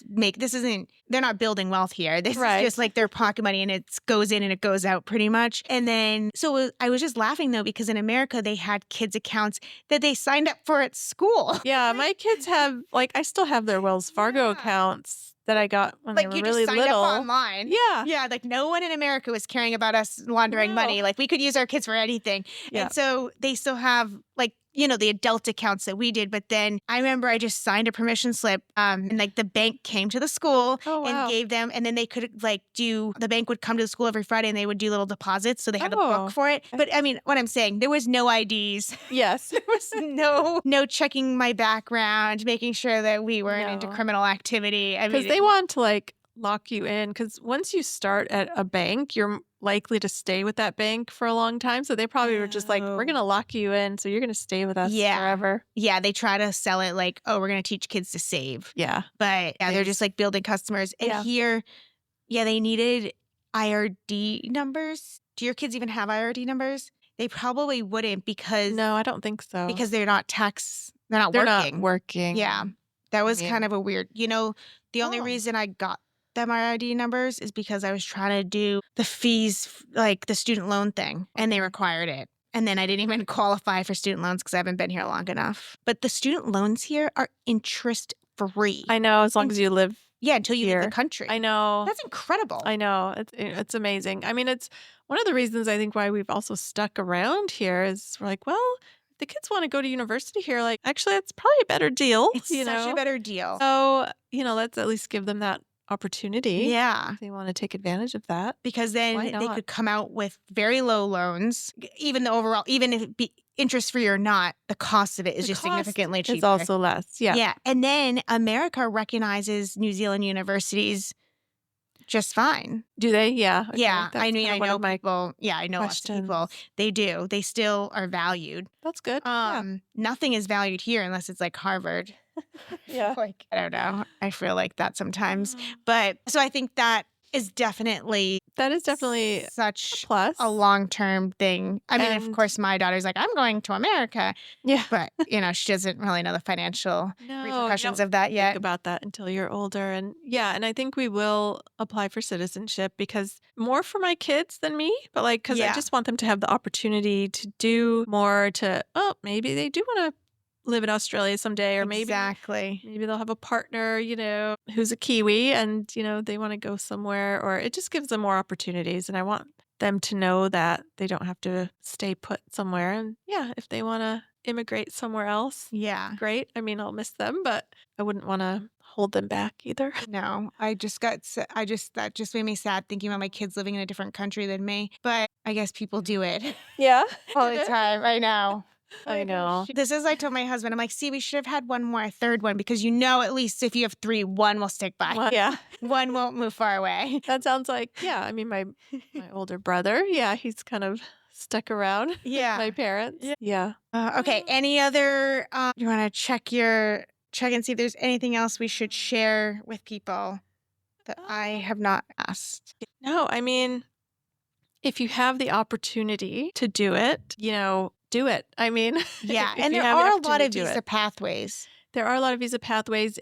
they're not building wealth here. This is just like their pocket money and it goes in and it goes out pretty much. And then, so I was just laughing though, because in America, they had kids' accounts that they signed up for at school. Yeah, my kids have, like, I still have their Wells Fargo accounts that I got when they were really little. Like you just signed up online. Yeah. Yeah, like no one in America was caring about us laundering money. Like we could use our kids for anything. Yeah. And so they still have like, the adult accounts that we did. But then I remember I just signed a permission slip and like the bank came to the school and gave them, and then they could like the bank would come to the school every Friday and they would do little deposits. So they had a book for it. But I mean, what I'm saying, there was no IDs. Yes. There was no checking my background, making sure that we weren't into criminal activity. I mean, because they want to like lock you in, because once you start at a bank, you're likely to stay with that bank for a long time. So they probably were just like, we're going to lock you in. So you're going to stay with us forever. Yeah. They try to sell it like, oh, we're going to teach kids to save. Yeah. But they're just like building customers. And here, they needed IRD numbers. Do your kids even have IRD numbers? They probably wouldn't because. No, I don't think so. Because they're not they're not working. Yeah. That was kind of a weird, the only reason I got them IRD numbers is because I was trying to do the fees, like the student loan thing, and they required it. And then I didn't even qualify for student loans because I haven't been here long enough. But the student loans here are interest free. I know, as long as you live until you leave the country. I know. That's incredible. I know. It's amazing. I mean, it's one of the reasons I think why we've also stuck around here is we're like, well, if the kids want to go to university here, like, actually, it's probably a better deal. It's such a better deal. So, let's at least give them that opportunity. Yeah. If they want to take advantage of that. Because then they could come out with very low loans, even if it be interest free or not, the cost of it is just significantly cheaper. It's also less. Yeah. Yeah. And then America recognizes New Zealand universities just fine. Do they? Yeah. Okay. Yeah. I mean, I know people. Yeah, I know lots of people. They do. They still are valued. That's good. Nothing is valued here unless it's like Harvard. Yeah. Like, I don't know. I feel like that sometimes. But so I think that is definitely such a long-term thing. I mean, of course, my daughter's like, I'm going to America. Yeah. But, she doesn't really know the financial repercussions of that yet. Think about that until you're older. And and I think we will apply for citizenship because more for my kids than me, but like, because I just want them to have the opportunity to do more maybe they do want to live in Australia someday, or maybe they'll have a partner, who's a Kiwi and, they want to go somewhere, or it just gives them more opportunities. And I want them to know that they don't have to stay put somewhere. And if they want to immigrate somewhere else, great. I mean, I'll miss them, but I wouldn't want to hold them back either. No, that just made me sad thinking about my kids living in a different country than me. But I guess people do it. Yeah. All the time. I know. I know. This is, I told my husband, I'm like, see, we should have had a third one, because at least if you have three, one will stick by. Yeah. One won't move far away. That sounds like, I mean, my older brother, he's kind of stuck around. Yeah. My parents. Yeah. Okay. Any other, you want to check and see if there's anything else we should share with people that I have not asked? No, I mean, if you have the opportunity to do it, do it. I mean, and there are a lot of visa pathways. There are a lot of visa pathways,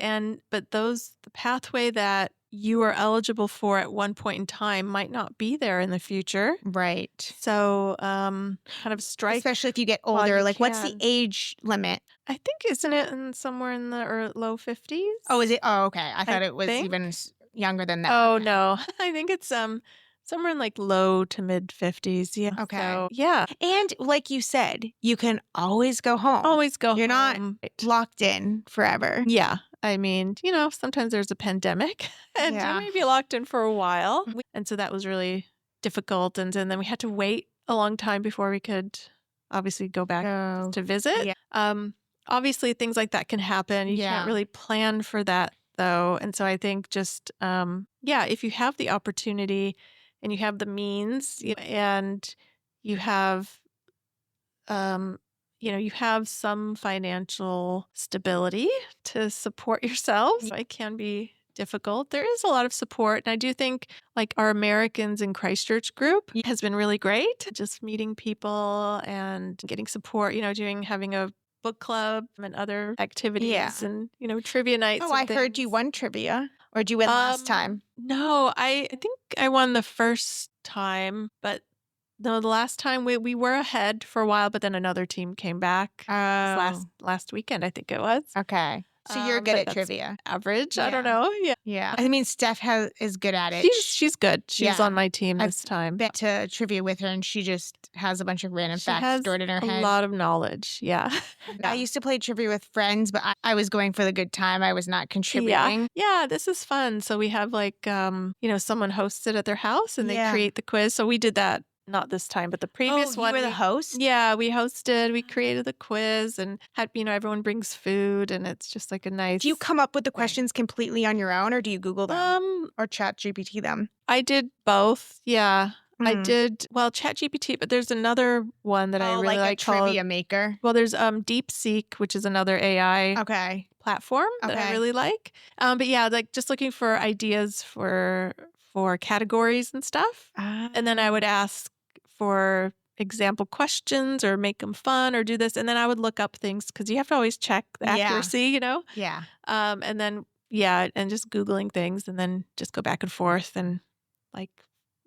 but the pathway that you are eligible for at one point in time might not be there in the future. Right. So, kind of strike. Especially if you get older. Like, what's the age limit? I think, isn't it somewhere in the low 50s? Oh, is it? Oh, okay. I thought it was even younger than that. Oh, no. I think it's somewhere in like low to mid 50s. Yeah. Okay. So, yeah. And like you said, you can always go home. Always go home. You're not locked in forever. Yeah. I mean, sometimes there's a pandemic and you may be locked in for a while. And so that was really difficult. And then we had to wait a long time before we could obviously go back to visit. Yeah. Obviously, things like that can happen. You can't really plan for that though. And so I think just, if you have the opportunity and you have the means and you have, you have some financial stability to support yourself. So it can be difficult. There is a lot of support. And I do think like our Americans in Christchurch group has been really great. Just meeting people and getting support, having a book club and other activities and, trivia nights. Oh, I heard you won trivia. Or did you win last time? No, I think I won the first time, but no, the last time we were ahead for a while, but then another team came back. Last weekend, I think it was. Okay. So you're good at trivia. Average. I don't know. Yeah. Yeah. I mean, Steph is good at it. She's good. She's on my team this time. I've been to trivia with her, and she just has a bunch of random facts stored in her head. A lot of knowledge. Yeah. I used to play trivia with friends, but I was going for the good time. I was not contributing. Yeah, this is fun. So we have like, someone hosts it at their house and they create the quiz. So we did that. Not this time, but the previous one. You were the host? Yeah, we hosted. We created the quiz and had, everyone brings food and it's just like a nice. Do you come up with the questions completely on your own or do you Google them or chat GPT them? I did both. Yeah. I did, chat GPT, but there's another one that I really like called Trivia Maker. Well, there's DeepSeek, which is another AI platform that I really like. But yeah, like just looking for ideas for categories and stuff. And then I would ask for example questions or make them fun or do this. And then I would look up things because you have to always check the accuracy, Yeah. And then, and just Googling things and then just go back and forth and like,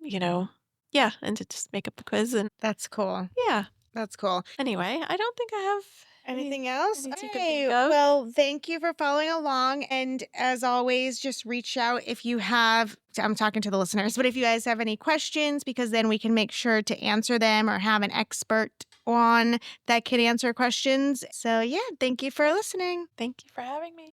and to just make up the quiz. And that's cool. Yeah. That's cool. Anyway, I don't think I have anything else? Okay. Well, thank you for following along. And as always, just reach out if you have, I'm talking to the listeners, but if you guys have any questions, because then we can make sure to answer them or have an expert on that can answer questions. So yeah, thank you for listening. Thank you for having me.